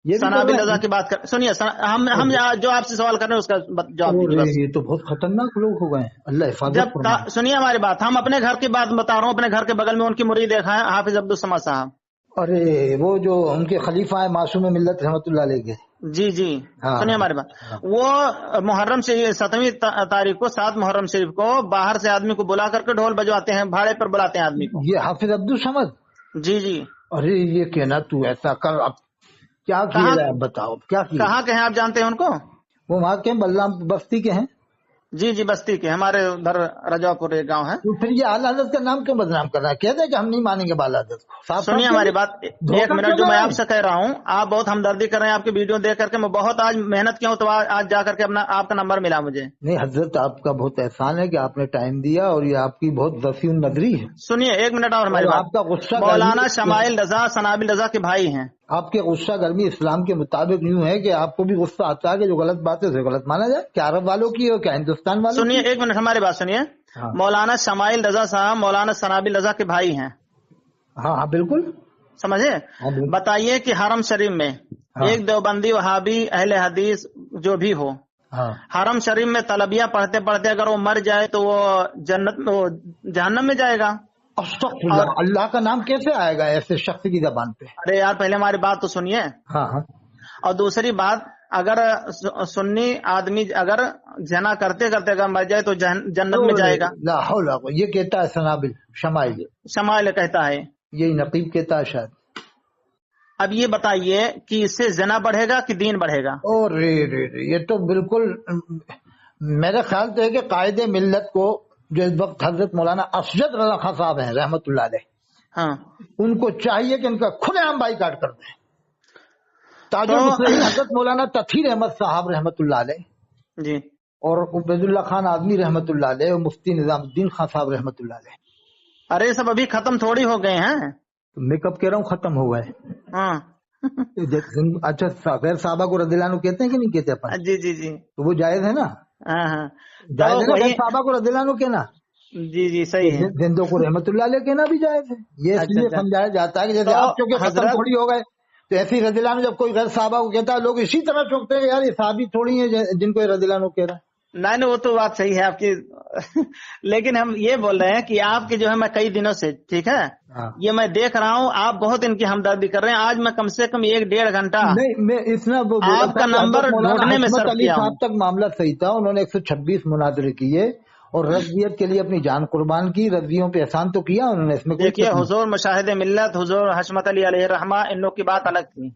सनाबिल रजा की बात कर। सुनिए हम जो आपसे सवाल कर रहे हैं उसका जवाब दीजिए। ये तो बहुत खतरनाक लोग हो गए, अल्लाह हिफाजत। सुनिए हमारी बात, हम अपने घर की बात बता रहा हूँ। अपने घर के बगल में उनकी मुरीद देखा है, हाफिज अब्दुल समद साहब, अरे वो जो उनके खलीफा है मासूम मिल्लत रहमतुल्लाह अलैह के। जी जी हाँ, सुनिए हमारी बात। वो मुहर्रम से 7वीं तारीख को 7 मुहर्रम शरीफ को बाहर से आदमी को बुला करके ढोल बजवाते हैं, भाड़े पर बुलाते हैं आदमी को। ये हाफिज अब्दुल समद। जी जी। अरे ये कहना तू ऐसा कर, अब क्या किया कहाँ जाए, अब बताओ क्या किया। कहाँ के हैं आप जानते हैं उनको? वो वहाँ के बल्लाम बस्ती के हैं। जी जी बस्ती के, हमारे उधर रजापुर एक गांव है। तो फिर ये आला हज़रत का नाम क्यों बदनाम कर रहा है? कहते हैं कि हम नहीं मानेंगे बाला हज़रत को। साफ सुनिए साफ हमारी कहिए। बात, एक धोखा मिनट, क्यों जो दे मैं रहे हैं? आपसे कह रहा हूँ, आप बहुत हमदर्दी कर रहे हैं। आपकी वीडियो देख करके मैं बहुत आज मेहनत किया हूँ, तो आज जा करके अपना आपका नंबर मिला मुझे। नहीं हजरत, आपका बहुत एहसान है कि आपने टाइम दिया, और ये आपकी बहुत वसीउन नजरी है। सुनिए एक मिनट और हमारी और बात। आपका गुस्सा मौलाना गर्मी- शमाइल रजा सनाबिल रजा के भाई हैं। आपके गुस्सा गर्मी इस्लाम के मुताबिक यूं है कि आपको भी गुस्सा आता है कि जो गलत बात है उसे गलत माना जाए। क्या अरब वालों की हो, क्या हिंदुस्तान वालों सुनिए की? एक मिनट हमारी बात सुनिए। हाँ मौलाना शमाइल रजा साहब मौलाना सनाबिल रजा के भाई हैं, हाँ हाँ बिल्कुल। समझे? हाँ बिल्कुल। बताइए कि हरम शरीफ में हाँ। एक देवबंदी वहाबी अहले हदीस जो भी हो, हाँ हरम शरीफ में तलबिया पढ़ते पढ़ते अगर वो मर जाए तो वो जहन्नम में जाएगा। अस्तगफिरुल्लाह, अल्लाह का नाम कैसे आएगा ऐसे शख्स की जबान पे? अरे यार पहले हमारी बात तो सुनिए। हाँ हाँ। और दूसरी बात, अगर सुन्नी आदमी अगर जना करते करते अगर मर जाए तो जन्नत में जाएगा। ला हौल वला कुव्वता, ये कहता है सनाबिल शमाइल, शमाइल कहता है। यही नकीब कहता है शायद। अब ये बताइए कि इससे जना बढ़ेगा कि दीन बढ़ेगा? ओ रे रे रे, ये तो बिल्कुल मेरे ख्याल से है कि कायदे मिल्लत को जो इस वक्त हजरत मौलाना असजद रजा खां साहब हैं रहमतुल्लाह अलैह, हाँ उनको चाहिए कि इनका खुलेआम बाइकाट कर दें। ताजुल मुस्लिम हजरत मौलाना तथीर अहमद साहब रहमतुल्लाह अलैह जी और उबैदुल्ला खान आदमी रहमतुल्लाह अलैह और मुफ्ती निजामुद्दीन खान साहब रहमतुल्लाह अलैह, अरे ये सब अभी खत्म थोड़ी हो गए हैं। मैं कब कह रहा हूँ खत्म हो गए। हाँ अच्छा गैर साहबा को रदिलानु कहते हैं कि नहीं कहते अपन? जी जी जी तो वो जायज है ना? हाँ हाँ जायज है तो ना गैर वही, साहबा को रदिलानु कहना? जी जी सही है। जिंदों को रहमतुल्लाह अलैह कहना भी जायज है। ये इसलिए अच्छा। समझाया जाता है कि जैसे तो आप चूंकि खत्म हजरत- थोड़ी हो गए, तो ऐसी रदिलानु जब कोई गैर साहबा को कहता है लोग इसी तरह चौंकते हैं यार ये साहबी थोड़ी है जिनको ये रदिलानु कह रहा है। नहीं नहीं वो तो बात सही है आपकी लेकिन हम ये बोल रहे हैं कि आपकी जो है, मैं कई दिनों से, ठीक है, हाँ। ये मैं देख रहा हूँ आप बहुत इनकी हमदर्दी कर रहे हैं। आज मैं कम से कम 1-1.5 घंटा नहीं मैं इतना वो बोला आपका था कि नंबर हज़रत मौलाना ढूंढने में हशमत सर्फ अली किया साहब हूँ। तक मामला सही था। उन्होंने 126 मुनाजरे किए और रज़वियत के लिए अपनी जान कुर्बान की। रज़वियों पे एहसान तो किया उन्होंने, इसमें कोई देखिए शक नहीं। हुजूर मुशाहिदे मिल्लत, हुजूर हशमत अली अलैहि रहमा, इन लोग की बात अलग थी।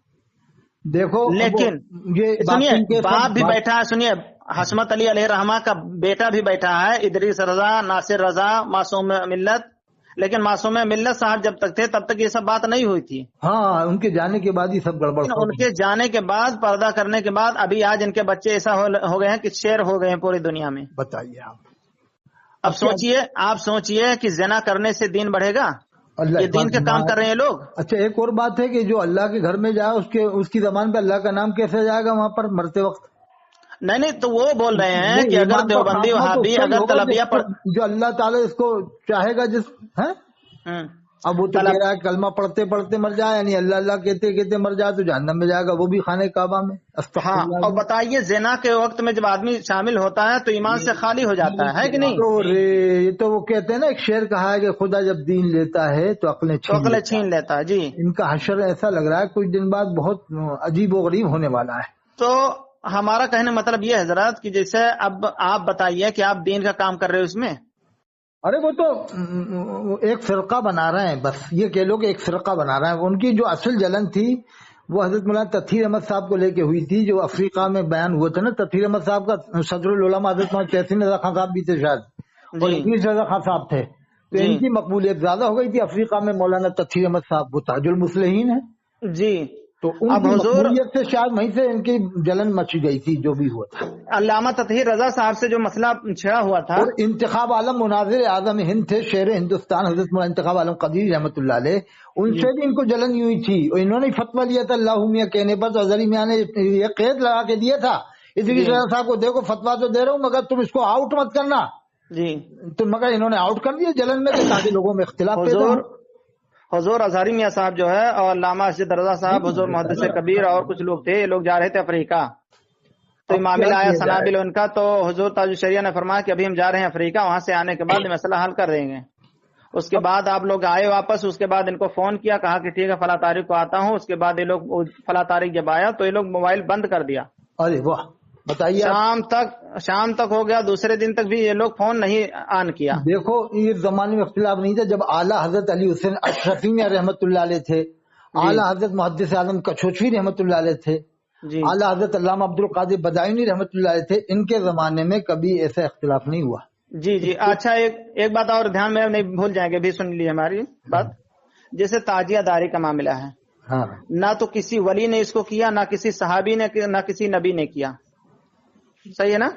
देखो लेकिन ये सुनिए इनके सब बाप भी बात- बैठा है, सुनिए हशमत अली अलैहि रहमा का बेटा भी बैठा है, इदरीस रजा, नासिर रजा, मासूम मिल्लत। लेकिन मासूम मिल्लत साहब जब तक थे तब तक ये सब बात नहीं हुई थी। हाँ उनके जाने के बाद ही सब गड़बड़ लेकिन हो गई। उनके जाने के बाद, पर्दा करने के बाद, अभी आज इनके बच्चे ऐसा हो गए हैं कि शेर हो गए हैं पूरी दुनिया में। बताइए आप। अब सोचिए, आप सोचिए कि जना करने से दीन बढ़ेगा? अल्लाह ये दीन के काम कर रहे हैं लोग। अच्छा एक और बात है कि जो अल्लाह के घर में जाए उसकी जबान पे अल्लाह का नाम कैसे जाएगा वहां पर मरते वक्त? नहीं नहीं तो वो बोल रहे हैं नहीं, कि अगर ईमान का देवबंदी खात्मा तो वहाबी उसका ही अगर होगा तलबिया पढ़, जो अल्लाह ताला इसको चाहेगा जिस है। अब वो तो कह रहा है कलमा पढ़ते पढ़ते मर जाए, यानी अल्लाह अल्लाह कहते कहते मर जाए तो जहन्नम में जाएगा, वो भी खाने काबा में। हाँ, अस्तगफिरुल्लाह। और बताइए ज़िना के वक्त में जब आदमी शामिल होता है तो ईमान से खाली हो जाता है कि नहीं? तो रे ये तो वो कहते हैं ना, एक शेर कहा है कि खुदा जब दीन लेता है तो अक्लें तो अकल छीन लेता है। जी इनका हशर ऐसा लग रहा है कुछ दिन बाद बहुत अजीब व गरीब होने वाला है। तो हमारा कहने मतलब ये है हजरत कि जैसे अब आप बताइए कि आप दीन का काम कर रहे हो इसमें। अरे वो तो एक फिरका बना रहे हैं, बस ये कह लो कि एक फिरका बना रहे हैं। उनकी जो असल जलन थी वो हजरत मौलाना तथीर अहमद साहब को लेके हुई थी, जो अफ्रीका में बयान हुआ था ना। तथीर अहमद साहब का सदरुल उलमा हजरत मौलाना तहसीन रजा खान साहब भी थे शायद, और इदरीस रजा खान साहब थे। तो इनकी मकबूलियत ज्यादा हो गई थी अफ्रीका में। मौलाना तथीर अहमद साहब वो ताजुल मुस्लिहीन है जी, तो अब उनकी हुजूर मकबूलियत से शायद वहीं से इनकी जलन मच गई थी जो भी हुआ था। अल्लामा तथहीर रजा साहब से जो मसला छिड़ा हुआ था, और इंतखाब आलम मुनाजिर आजम हिंद थे, शेर हिंदुस्तान हजरत मौलाना इंतखाब आलम कदीर रहमतुल्लाह अलैह, उनसे भी इनको जलन हुई थी। और इन्होंने फतवा लिया था अल्लाह मियां कहने पर, तो अजहरी मियां ने ये कैद लगा के दिया था इदरीस रजा साहब को, देखो फतवा तो दे रहा हूँ मगर तुम इसको आउट मत करना। जी तो मगर इन्होंने आउट कर दिया जलन में, ताकि लोगों में इख्तिलाफ पैदा हो। हुजूर अजहरी मियां साहब जो है और अल्लामा असद रजा साहब, हुजूर मुहद्दिस कबीर और कुछ लोग थे, ये लोग जा रहे थे अफ्रीका। तो अब मामला क्या आया किया सनाबिल उनका, तो हुजूर ताजुल शरिया ने फरमाया कि अभी हम जा रहे हैं अफ्रीका, वहां से आने के बाद ये मसला हल कर देंगे। اس کے بعد آپ لوگ آئے واپس، اس کے بعد ان کو فون کیا، کہا کہ ٹھیک ہے فلاں تاریخ کو آتا ہوں، اس کے بعد یہ لوگ فلاں تاریخ جب آیا تو یہ لوگ موبائل بند کر دیا، ارے واہ، بتائیے آپ۔ شام تک ہو گیا، دوسرے دن تک بھی یہ لوگ فون نہیں آن کیا۔ دیکھو یہ زمانے میں اختلاف نہیں تھا، جب اعلیٰ حضرت علی حسین اشرفی میں رحمت اللہ علیہ تھے، اعلیٰ حضرت محدث اعظم کچھوچوی رحمت اللہ علیہ تھے، جی اعلیٰ حضرت علامہ عبد القادر بدائنی رحمت اللہ علیہ تھے، ان کے زمانے میں کبھی ایسا اختلاف نہیں ہوا۔ جی جی اچھا، ایک بات اور دھیان میں نہیں بھول جائیں گے، بھی سن لیجیے ہماری بات۔ جیسے تعزیہ داری کا معاملہ ہے، ہاں، نہ تو کسی ولی نے اس کو کیا، نہ کسی صحابی نے، نہ کسی نبی نے کیا، صحیح ہے نا؟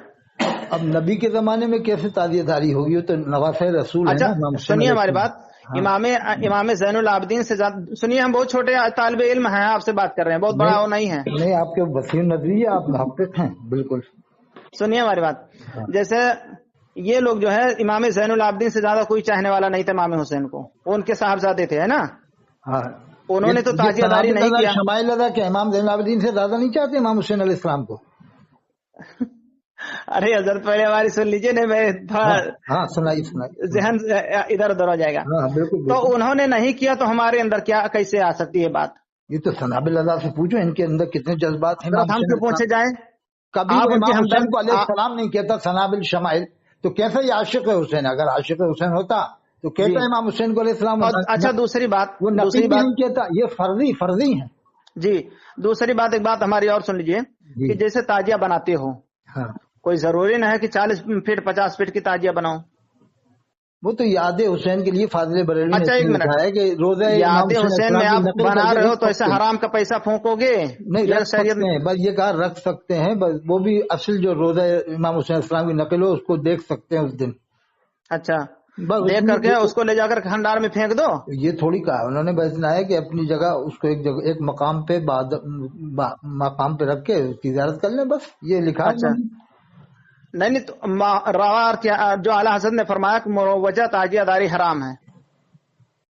اب نبی کے زمانے میں کیسے تعزیہ داری ہوگی؟ وہ تو نواسۂ رسول ہے اچھا نا، امام حسین سنیے علیہ ہماری السلام۔ بات، امام زین العابدین سے زیادہ سنیے، ہم بہت چھوٹے طالب علم ہیں، آپ سے بات کر رہے ہیں، بہت بڑا وہ نہیں ہے۔ نہیں، آپ کے وسیع نظریہ، آپ محقق ہیں، بالکل۔ سنیے ہماری بات، جیسے یہ لوگ جو ہے امام زین العابدین سے زیادہ کوئی چاہنے والا نہیں تھا امام حسین کو، وہ ان کے صاحبزادے تھے، ہے نا؟ ہاں، انہوں نے تو تعزیہ داری نہیں کیا۔ شمائل ادا کہ امام زین العابدین سے زیادہ نہیں چاہتے امام حسین علیہ السلام کو؟ ارے حضرت پہلے ہماری سن لیجیے نا، میں ہاں سنائیے۔ ذہن ادھر ادھر ہو جائے گا۔ ہاں بالکل، تو انہوں نے نہیں کیا تو ہمارے اندر کیا کیسے آ سکتی ہے بات؟ یہ تو سنابل اللہ سے پوچھو، ان کے اندر کتنے جذبات ہیں۔ ہم کیوں پوچھے جائیں؟ کبھی آپ وہ ان کی امام حسین ہمدرد کو علیہ السلام نہیں کہتا سنابل شمائل، تو کیسے یہ عاشق حسین؟ اگر عاشق حسین ہوتا تو کہتا امام حسین کو علیہ السلام۔ اچھا دوسری بات، وہ نبی بھی نہیں کہتا، یہ فرضی ہیں۔ جی دوسری بات، ایک بات ہماری اور سن لیجیے کہ جیسے تعزیہ بناتے ہو، کوئی ضروری نہ ہے کہ 40 فٹ 50 فٹ کی تعزیہ بناؤ، وہ تو یاد حسین کے لیے فاضل بریلوی اچھا ایک منٹ، ہے کہ روزہ یاد حسین میں آپ بنا رہے ہو تو ایسے حرام کا پیسہ پھونکو گے؟ نہیں رکھ سکتے ہیں، بس یہ کہا رکھ سکتے ہیں، بس وہ بھی اصل جو روزہ امام حسین السلام کی نقل ہو اس کو دیکھ سکتے ہیں اس دن۔ اچا دیکھ کر کے اس کو لے جا کر کھنڈار میں پھینک دو؟ یہ تھوڑی کہا انہوں نے، بس اتنا ہے کہ اپنی جگہ اس کو ایک مقام پہ رکھ کے اس کی زیارت کر لیں، بس یہ لکھا۔ اچھا نہیں تو جو اعلیٰ حضرت نے فرمایا کہ مروجہ تعزیہ داری حرام ہے،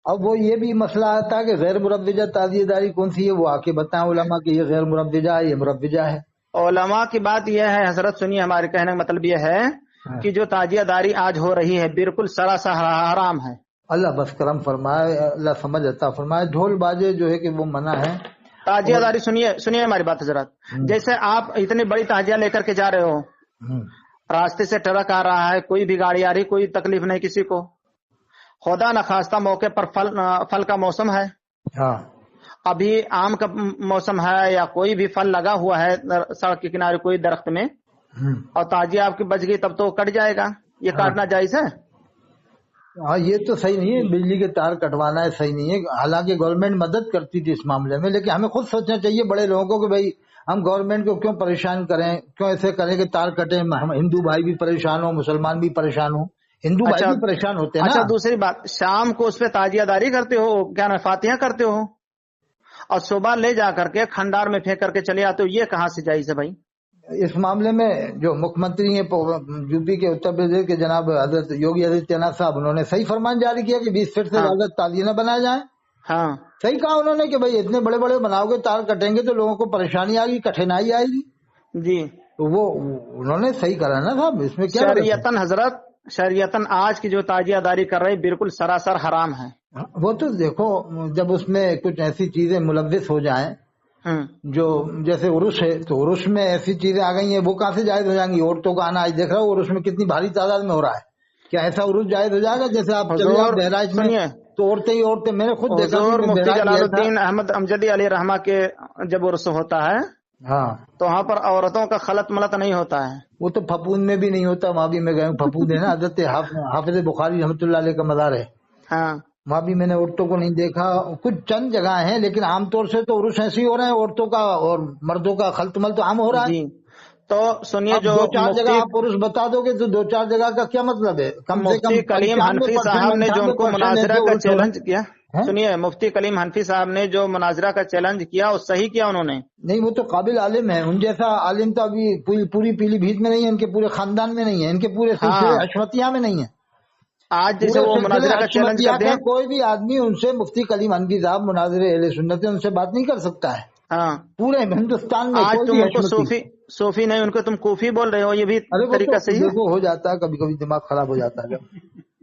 اب وہ یہ بھی مسئلہ آتا کہ غیر مروجہ تعزیہ داری کون سی ہے، وہ آ کے بتائیں علماء کہ یہ غیر مروجہ ہے، یہ مروجہ ہے۔ علماء کی بات یہ ہے حضرت، سنیے ہمارے کہنے کا مطلب یہ ہے کہ جو تعزیہ داری آج ہو رہی ہے بالکل سراسر حرام ہے۔ اللہ بس کرم فرمائے، اللہ سمجھ عطا فرمائے۔ ڈھول باجے جو ہے کہ وہ منع ہے۔ تعزیہ داری سنیے ہماری بات حضرت، جیسے آپ اتنی بڑی تعزیہ لے کر کے جا رہے ہو، راستے سے ٹرک آ رہا ہے، کوئی بھی گاڑی آ رہی، کوئی تکلیف نہیں کسی کو، خدا نخواستہ موقع پر پھل کا موسم ہے، ابھی آم کا موسم ہے یا کوئی بھی پھل لگا ہوا ہے سڑک کے کنارے کوئی درخت میں، اور تعزیہ آپ کی بچ گئی تب تو کٹ جائے گا، یہ کاٹنا جائز ہے؟ ہاں یہ تو صحیح نہیں ہے، بجلی کے تار کٹوانا ہے صحیح نہیں ہے، حالانکہ گورنمنٹ مدد کرتی تھی اس معاملے میں، لیکن ہمیں خود سوچنا چاہیے بڑے لوگوں کو کہ بھائی ہم گورنمنٹ کو کیوں پریشان کریں، کیوں ایسے کریں کہ تار کٹیں، ہندو بھائی بھی پریشان ہوں، مسلمان بھی پریشان ہوں، ہندو بھائی بھی پریشان ہوتے ہیں نا۔ اچھا دوسری بات، شام کو اس پہ تعزیہ داری کرتے ہو، کیا نا فاتحہ کرتے ہو، اور صبح لے جا کر کے کھنڈار میں پھینک کر کے چلے آتے ہو، یہ کہاں سے جائز ہے بھائی؟ اس معاملے میں جو مکھ منتری ہیں یو پی کے اتر پردیش کے جناب حضرت یوگی آدتیہ ناتھ صاحب، انہوں نے صحیح فرمان جاری کیا کہ 20 فٹ سے زیادہ تعزیہ نہ بنائے جائیں۔ ہاں صحیح کہا انہوں نے کہ بھائی اتنے بڑے بڑے بناؤ گے، تار کٹیں گے تو لوگوں کو پریشانی آئے گی، کٹھنائی آئے گی۔ جی تو وہ انہوں نے صحیح کرا نا صاحب، اس میں کیا شریعتاً حضرت، شریعتاً آج کی جو تعزیہ داری کر رہے بالکل سراسر حرام ہے۔ وہ تو دیکھو جب اس میں کچھ ایسی چیزیں ملوث ہو جائیں جو جیسے عرس ہے، تو عرس میں ایسی چیزیں آ گئی ہیں وہ کہاں سے جائز ہو جائیں گی؟ عورتوں کا آنا آج دیکھ رہا ہوں عرس میں کتنی بھاری تعداد میں ہو رہا ہے، کیا ایسا عرس جائز ہو جائے گا؟ جیسے آپ چلے جاؤ بہرائچ میں تو عورتیں ہی عورتیں، میں نے خود دیکھا مفتی جلال الدین احمد امجدی علیہ رحمہ کے جب عرس ہوتا ہے ہاں تو وہاں پر عورتوں کا خلط ملط نہیں ہوتا ہے، وہ تو پھپون میں بھی نہیں ہوتا، وہاں بھی میں گیا ہوں، پھپون ہے نا حضرت حافظ بخاری رحمۃ اللہ علیہ کا مزار ہے، ہاں وہاں بھی میں نے عورتوں کو نہیں دیکھا، کچھ چند جگہ ہیں، لیکن عام طور سے تو عرس ایسے ہی ہو رہے ہیں، عورتوں کا اور مردوں کا خلط ملط عام ہو رہا ہے۔ تو سنیے، جو 2-4 جگہ آپ عرس بتا دو گے تو 2-4 جگہ کا کیا مطلب ہے؟ کم سے کم مفتی کلیم حنفی صاحب نے جو ان کو مناظرہ کا چیلنج کیا، سنیے مفتی کلیم حنفی صاحب نے جو مناظرہ کا چیلنج کیا وہ صحیح کیا انہوں نے؟ نہیں، وہ تو قابل عالم ہے، ان جیسا عالم تو ابھی پوری پیلی بھیت میں نہیں ہے، ان کے پورے خاندان میں نہیں ہے، ان کے پورے سلسلے حشمتیہ میں نہیں ہے۔ آج جیسے وہ مناظرہ کا چیلنج کرتے ہیں، کوئی بھی آدمی ان سے مفتی کلیم حنفی صاحب مناظر اہل سنت ان سے بات نہیں کر سکتا ہے پورے ہندوستان میں۔ آج تم ان کو صوفی نہیں، ان کو تم کوفی بول رہے ہو، یہ بھی طریقہ صحیح ہے؟ ہو جاتا ہے کبھی کبھی، دماغ خراب ہو جاتا ہے۔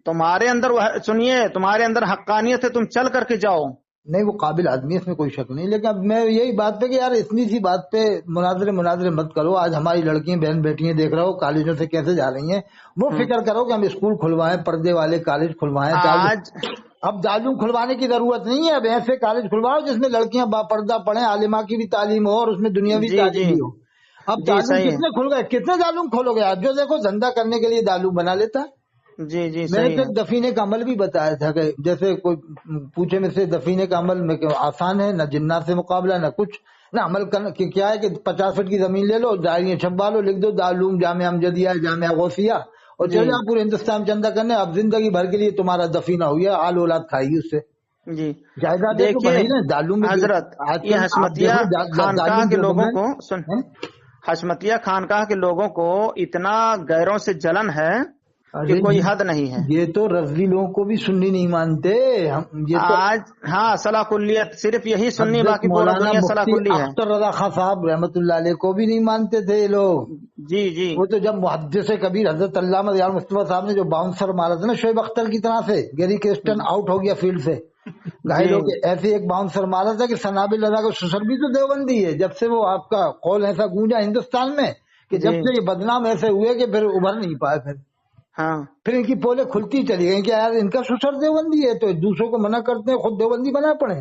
تمہارے اندر سنیے تمہارے اندر حقانیت ہے، تم چل کر کے جاؤ. نہیں وہ قابل آدمی ہے، اس میں کوئی شک نہیں، لیکن اب میں یہی بات پہ کہ یار اتنی سی بات پہ مناظرے مت کرو. آج ہماری لڑکیاں بہن بیٹیاں دیکھ رہا ہو کالجوں سے کیسے جا رہی ہیں، وہ فکر کرو کہ ہم اسکول کھلوائیں، پردے والے کالج کھلوائیں. آج اب دارالعلوم کھلوانے کی ضرورت نہیں ہے، اب ایسے کالج کھلواؤ جس میں لڑکیاں با پردہ پڑھیں، عالمہ کی بھی تعلیم ہو اور اس میں دنیاوی جی تعلیم جی بھی ہو. اب جی دارالعلوم صحیح کتنے کھل گئے، کتنے دارالعلوم کھولو گے آپ؟ جو دیکھو دھندا کرنے کے لیے دارالعلوم بنا لیتا. ہے. جی جی میں نے صحیح تو ہے. ایک دفینے کا عمل بھی بتایا تھا کہ جیسے کوئی پوچھے میں سے دفینے کا عمل میں کہ آسان ہے، نہ جنات سے مقابلہ نہ کچھ، نہ عمل کرنا کہ کیا ہے کہ 50 فٹ کی زمین لے لو، ڈائریاں چھپوا لو، لکھ دو دارالعلوم جامعہ امجدیہ جامعہ غوثیہ اور جی چلے آپ پورے ہندوستان میں چندہ کرنے. اب زندگی بھر کے لیے تمہارا دفینہ ہو گیا، آل اولاد کھائے گی اس سے. جی جائیدادیں تو دیکھیے بڑھ ہی رہے ہیں دارالعلوم میں. حضرت، آج یہ کل آپ حشمتیہ دیکھو خانقاہ دارالعلوم کے لوگوں دیوبند کو حشمتیہ خانقاہ کے لوگوں کو اتنا غیروں سے جلن ہے کہ ارے کوئی حد نہیں ہے. یہ تو رضوی لوگوں کو بھی سنی نہیں مانتے. یہ تو آج ہاں صلاح کلیت صرف یہی سنی، حضرت باقی پورا مولانا دنیا صلاح مفتی کلی ہے. اختر رضا خان صاحب رحمت اللہ علیہ کو بھی نہیں مانتے تھے یہ لوگ. جی جی وہ تو جب محدث کبیر حضرت علامہ ریاض مصطفیٰ صاحب نے جو باؤنسر مارا تھا نا شعیب اختر کی طرح سے، گیری کرسٹن آؤٹ ہو گیا فیلڈ سے گھائل ہو کے، ایسے ایک باؤنسر مارا تھا کہ سنابل رضا کو سسر بھی تو دیوبندی ہے. جب سے وہ آپ کا قول ایسا گونجا ہندوستان میں کہ جب جی سے یہ بدنام ایسے ہوئے کہ پھر ابھر نہیں پائے. ہاں پھر ان کی پولے کھلتی چلی گئی کہ یار ان کا سسر دیوبندی ہے تو دوسروں کو منع کرتے ہیں، خود دیوبندی بنا پڑے.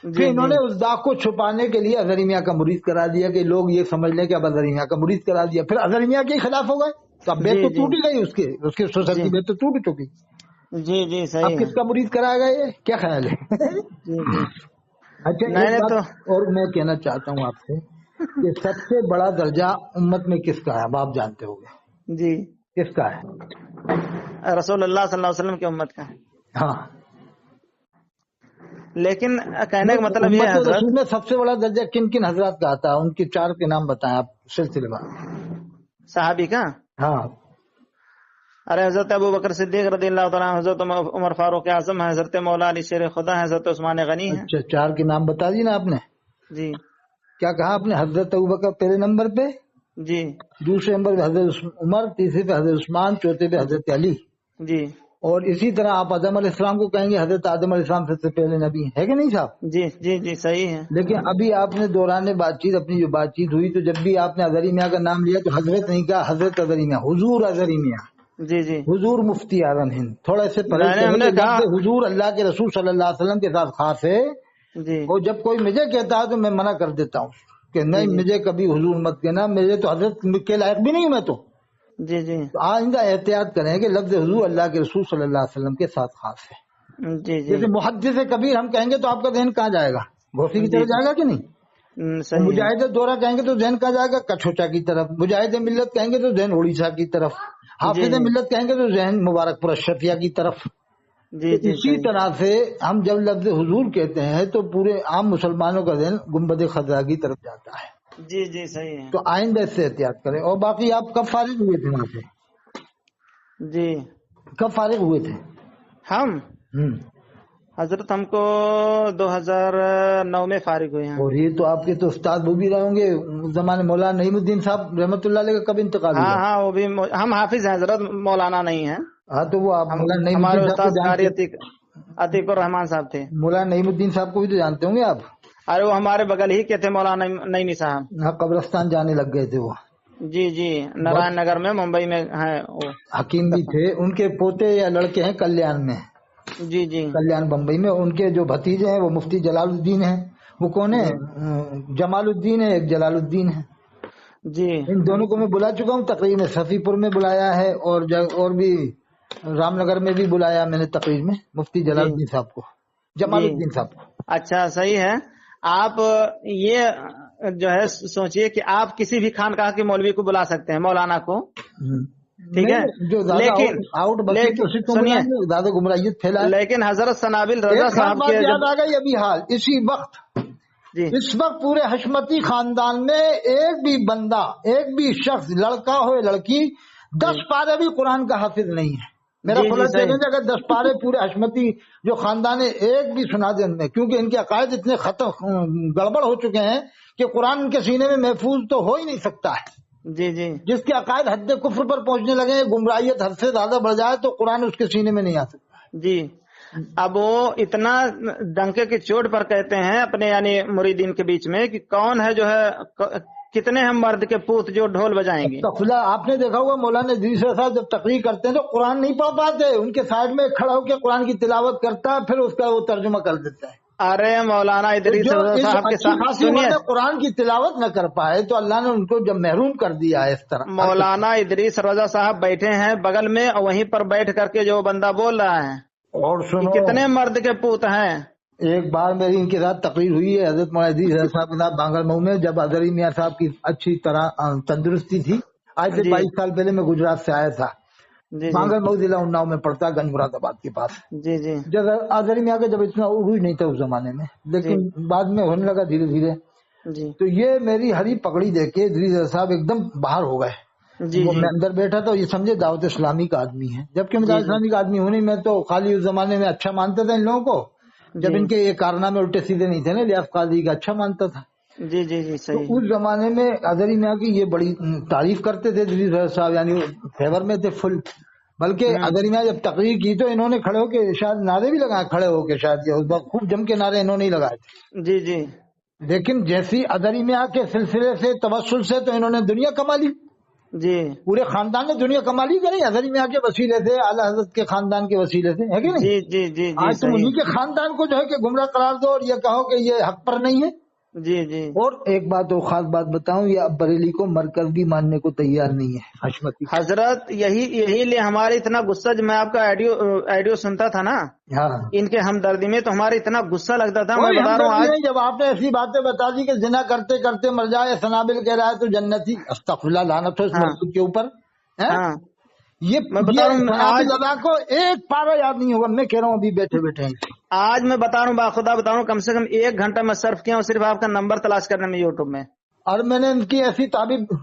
پھر جی انہوں جی نے اس داغ کو چھپانے کے لیے اظہر میاں کا مرید کرا دیا کہ لوگ یہ سمجھ لیں کہ اب اظہر میاں کا مرید کرا دیا. پھر اظہر میاں کے خلاف ہو گئے تو اب بیت جی تو جی ٹوٹ ہی گئی، اس کے سسر جی کی بیت تو ٹوٹ چکی. جی جی اب صحیح ہے. کس کا مرید کرایا گیا یہ کیا خیال ہے؟ جی جی اچھا نہیں ایک نہیں بات تو اور میں کہنا چاہتا ہوں آپ سے کہ سب سے بڑا درجہ امت میں کس کا ہے؟ اب آپ جانتے ہو گے جی کس کا ہے؟ رسول اللہ صلی اللہ علیہ وسلم کی امت کا ہے. ہاں لیکن کہنے کا مطلب یہ ہے امت حضرت، رسول میں سب سے بڑا درجہ کن کن حضرات کا آتا ہے؟ ان کے 4 کے نام بتائیں آپ سلسلے میں. صحابی کا. ہاں ارے حضرت ابو بکر صدیق رضی اللہ تعالیٰ عنہ، حضرت عمر فاروق اعظم ہے، حضرت مولا علی شیر خدا ہے، حضرت عثمان غنی ہے. اچھا 4 کے نام بتا دی نا آپ نے. جی کیا کہا آپ نے؟ حضرت ابوبکر پہلے نمبر پہ، جی دوسرے نمبر پہ حضرت عمر، تیسرے پہ حضرت عثمان، چوتھے پہ حضرت علی. جی اور اسی طرح آپ آدم علیہ السلام کو کہیں گے حضرت آدم علیہ السلام سب سے پہلے نبی ہے کہ نہیں صاحب؟ جی جی جی صحیح ہے. لیکن ابھی آپ نے دوران بات چیت اپنی جو بات چیت ہوئی تو جب بھی آپ نے اظہری میاں کا نام لیا تو حضرت نہیں کہا، حضرت اظہری میاں، حضور اظہری میاں، جی جی حضور مفتی اعظم ہند. تھوڑا اس سے پرہیز ہم کریں نے کہ کہا لفظ حضور اللہ کے رسول صلی اللہ علیہ وسلم کے ساتھ خاص ہے. جی اور جب کوئی مجھے کہتا ہے تو میں منع کر دیتا ہوں کہ جی نہیں جی مجھے کبھی حضور مت کہنا، مجھے تو حضرت کے لائق بھی نہیں ہوں میں تو. جی جی آئندہ احتیاط کریں کہ لفظ حضور اللہ کے رسول صلی اللہ علیہ وسلم کے ساتھ خاص ہے. جی جی جیسے محدث کبیر ہم کہیں گے تو آپ کا ذہن کہاں جائے گا؟ گھوسی کی جی طرف جائے گا کہ نہیں؟ صحیح ہے. مجاہد دورہ کہیں گے تو ذہن کہاں جائے گا؟ کچھوچا کی طرف. مجاہد ملت کہیں گے تو ذہن اڑیسہ کی طرف. جی حافظ جی ملت کہیں گے تو ذہن مبارک پور اشرفیہ کی طرف. جی تو جی اسی صحیح. طرح سے ہم جب لفظ حضور کہتے ہیں تو پورے عام مسلمانوں کا ذہن گنبد خضرا کی طرف جاتا ہے. جی جی صحیح ہے. تو آئندہ اس سے احتیاط کریں. اور باقی آپ کب فارغ ہوئے تھے وہاں سے؟ جی کب فارغ ہوئے تھے؟ ہم حضرت ہم کو 2009 میں فارغ ہوئے ہیں. اور یہ تو آپ کے تو استاد وہ بھی رہے ہوں گے زمانے مولانا نعیم الدین صاحب رحمۃ اللہ علیہ کا کب انتقال ہاں ہوا؟ ہاں وہ بھی ہم حافظ ہیں حضرت، مولانا نہیں ہیں. ہاں تو وہ آپ مولانا نعیم ہمارے الدین صاحب کو استاد قاری جانتے، عتیق الرحمان صاحب تھے. مولانا نعیم الدین صاحب کو بھی تو جانتے ہوں گے آپ. ارے وہ ہمارے بغل ہی کے تھے مولانا نعیمی صاحب. ہاں قبرستان جانے لگ گئے تھے وہ. جی جی نارائن نگر میں، ممبئی میں ہیں وہ. حکیم بھی تھے. ان کے پوتے یا لڑکے ہیں کلیان میں، جی جی کلیان بمبئی میں. ان کے جو بھتیجے ہیں وہ مفتی جلال الدین ہیں. وہ کون ہے؟ جمال الدین ہے، ایک جلال الدین ہے. جی ان دونوں کو میں بلا چکا ہوں تقریر میں. صفی پور میں بلایا ہے اور بھی رام نگر میں بھی بلایا میں نے تقریر میں مفتی جلال الدین صاحب کو، جمال جی الدین صاحب کو. اچھا صحیح ہے. آپ یہ جو ہے سوچئے کہ آپ کسی بھی خانقاہ کے مولوی کو بلا سکتے ہیں، مولانا کو، ٹھیک ہے. جو زیادہ آؤٹ بچے تو اسی کو سنیے، بلائیں گے، زیادہ گمراہیت پھیلائے. لیکن حضرت سنابل رضا ایک صاحب بات کے یاد آ گئی ابھی حال اسی وقت. جی اس وقت پورے حشمتی خاندان میں ایک بھی بندہ، ایک بھی شخص، لڑکا ہو یا لڑکی، 10 پارے بھی قرآن کا حافظ نہیں ہے. میرا جی کھلا صحیح. چیلنج اگر 10 پارے پورے حشمتی جو خاندان ہے ایک بھی سنا دے ان میں، کیونکہ ان کے عقائد اتنے ختم گڑبڑ ہو چکے ہیں کہ قرآن ان کے سینے میں محفوظ تو ہو ہی نہیں سکتا ہے. जी जी جس کے عقائد حد کفر پر پہنچنے لگے، گمراہیت حد سے زیادہ بڑھ جائے تو قرآن اس کے سینے میں نہیں آ سکتا۔ جی، اب وہ اتنا ڈنکے کی چوٹ پر کہتے ہیں اپنے یعنی مریدین کے بیچ میں کہ کون ہے جو ہے کتنے ہم مرد کے پوت جو ڈھول بجائیں گے۔ تفلا آپ نے دیکھا ہوا مولانا ادریس صاحب جب تقریر کرتے ہیں تو قرآن نہیں پڑھ پاتے، ان کے سائڈ میں کھڑا ہو کے قرآن کی تلاوت کرتا ہے، پھر اس کا وہ ترجمہ کر دیتا ہے۔ ارے مولانا ادریس جو اس صاحب کے اچھی ساتھ خاصی سنیے، عمر میں قرآن کی تلاوت نہ کر پائے تو اللہ نے ان کو جب محروم کر دیا ہے اس طرح۔ مولانا ادریس رضا صاحب بیٹھے ہیں بغل میں اور وہیں پر بیٹھ کر کے جو بندہ بول رہا ہے اور کہ سنو، کتنے مرد کے پوت ہیں۔ ایک بار میری ان کے ساتھ تقریر ہوئی ہے حضرت مولانا ادریس صاحب کے ساتھ بانگل مئو میں، جب اظہری میاں صاحب کی اچھی طرح تندرستی تھی۔ آج سے جی 22 سال پہلے میں گجرات سے آیا تھا، جی جی بانگل مئو ضلع اناؤ میں پڑتا، گنج مراد آباد کے پاس۔ جی جی جب اظہری میاں کا جب اتنا عروج نہیں تھا اس زمانے میں، لیکن بعد میں ہونے لگا دھیرے دھیرے، جی تو یہ میری ہری پگڑی دیکھ کے ادریس صاحب ایک دم باہر ہو گئے۔ جی وہ جی میں اندر بیٹھا تھا، یہ سمجھے دعوت اسلامی کا آدمی ہے، جبکہ میں دعوت اسلامی کا آدمی ہوں نہیں، میں تو خالی اس زمانے میں اچھا مانتا تھا ان لوگوں کو، جب ان کے یہ کارنامے الٹے سیدھے نہیں تھے نا، لیاس قاضی کا اچھا مانتا تھا۔ جی جی جی تو صحیح اس زمانے میں اظہری میاں کی یہ بڑی تعریف کرتے تھے ادریس صاحب، یعنی فیور میں تھے فل۔ بلکہ اظہری میاں جب تقریر کی تو انہوں نے کھڑے ہو کے شاید نعرے بھی لگائے، کھڑے ہو کے شاید، یہ اس وقت خوب جم کے نعرے انہوں نے ہی لگائے تھے۔ جی جی لیکن جیسی اظہری میاں کے سلسلے سے توسل سے تو انہوں نے دنیا کما لی، جی پورے خاندان نے دنیا کما لی کہ نہیں، اظہری میاں کے وسیلے سے، اعلیٰ حضرت کے خاندان کے وسیلے سے، ہے کہ نہیں؟ جی جی جی جی آج تم صحیح، انہی کے خاندان کو جو ہے کہ گمراہ قرار دو اور یہ کہو کہ یہ حق پر نہیں ہے۔ جی جی اور ایک بات اور خاص بات بتاؤں، یہ اب بریلی کو مرکز بھی ماننے کو تیار نہیں ہے حشمتی۔ حضرت یہی لیے ہمارے اتنا غصہ، جب میں آپ کا آڈیو سنتا تھا نا ہاں، ان کے ہمدردی میں، تو ہمارے اتنا غصہ لگتا تھا، میں کوئی بتا رہا ہوں ہمدردی آج نہیں۔ جب آپ نے ایسی باتیں بتا دی کہ زنا کرتے کرتے مر جائے، سنابل کہہ رہا ہے تو جنتی، استغفر اللہ، لعنت ہو اس ہاں مرد کے اوپر۔ ہیں؟ ہاں یہ میں بتا رہا ہوں سنابل ادا کو ایک پارا یاد نہیں ہوگا، میں کہہ رہا ہوں ابھی بیٹھے بیٹھے ہیں۔ آج میں بتا رہا ہوں باخدا بتا رہا ہوں، کم سے کم 1 گھنٹہ میں صرف کیا ہوں صرف آپ کا نمبر تلاش کرنے میں یوٹیوب میں۔ اور میں نے ان کی ایسی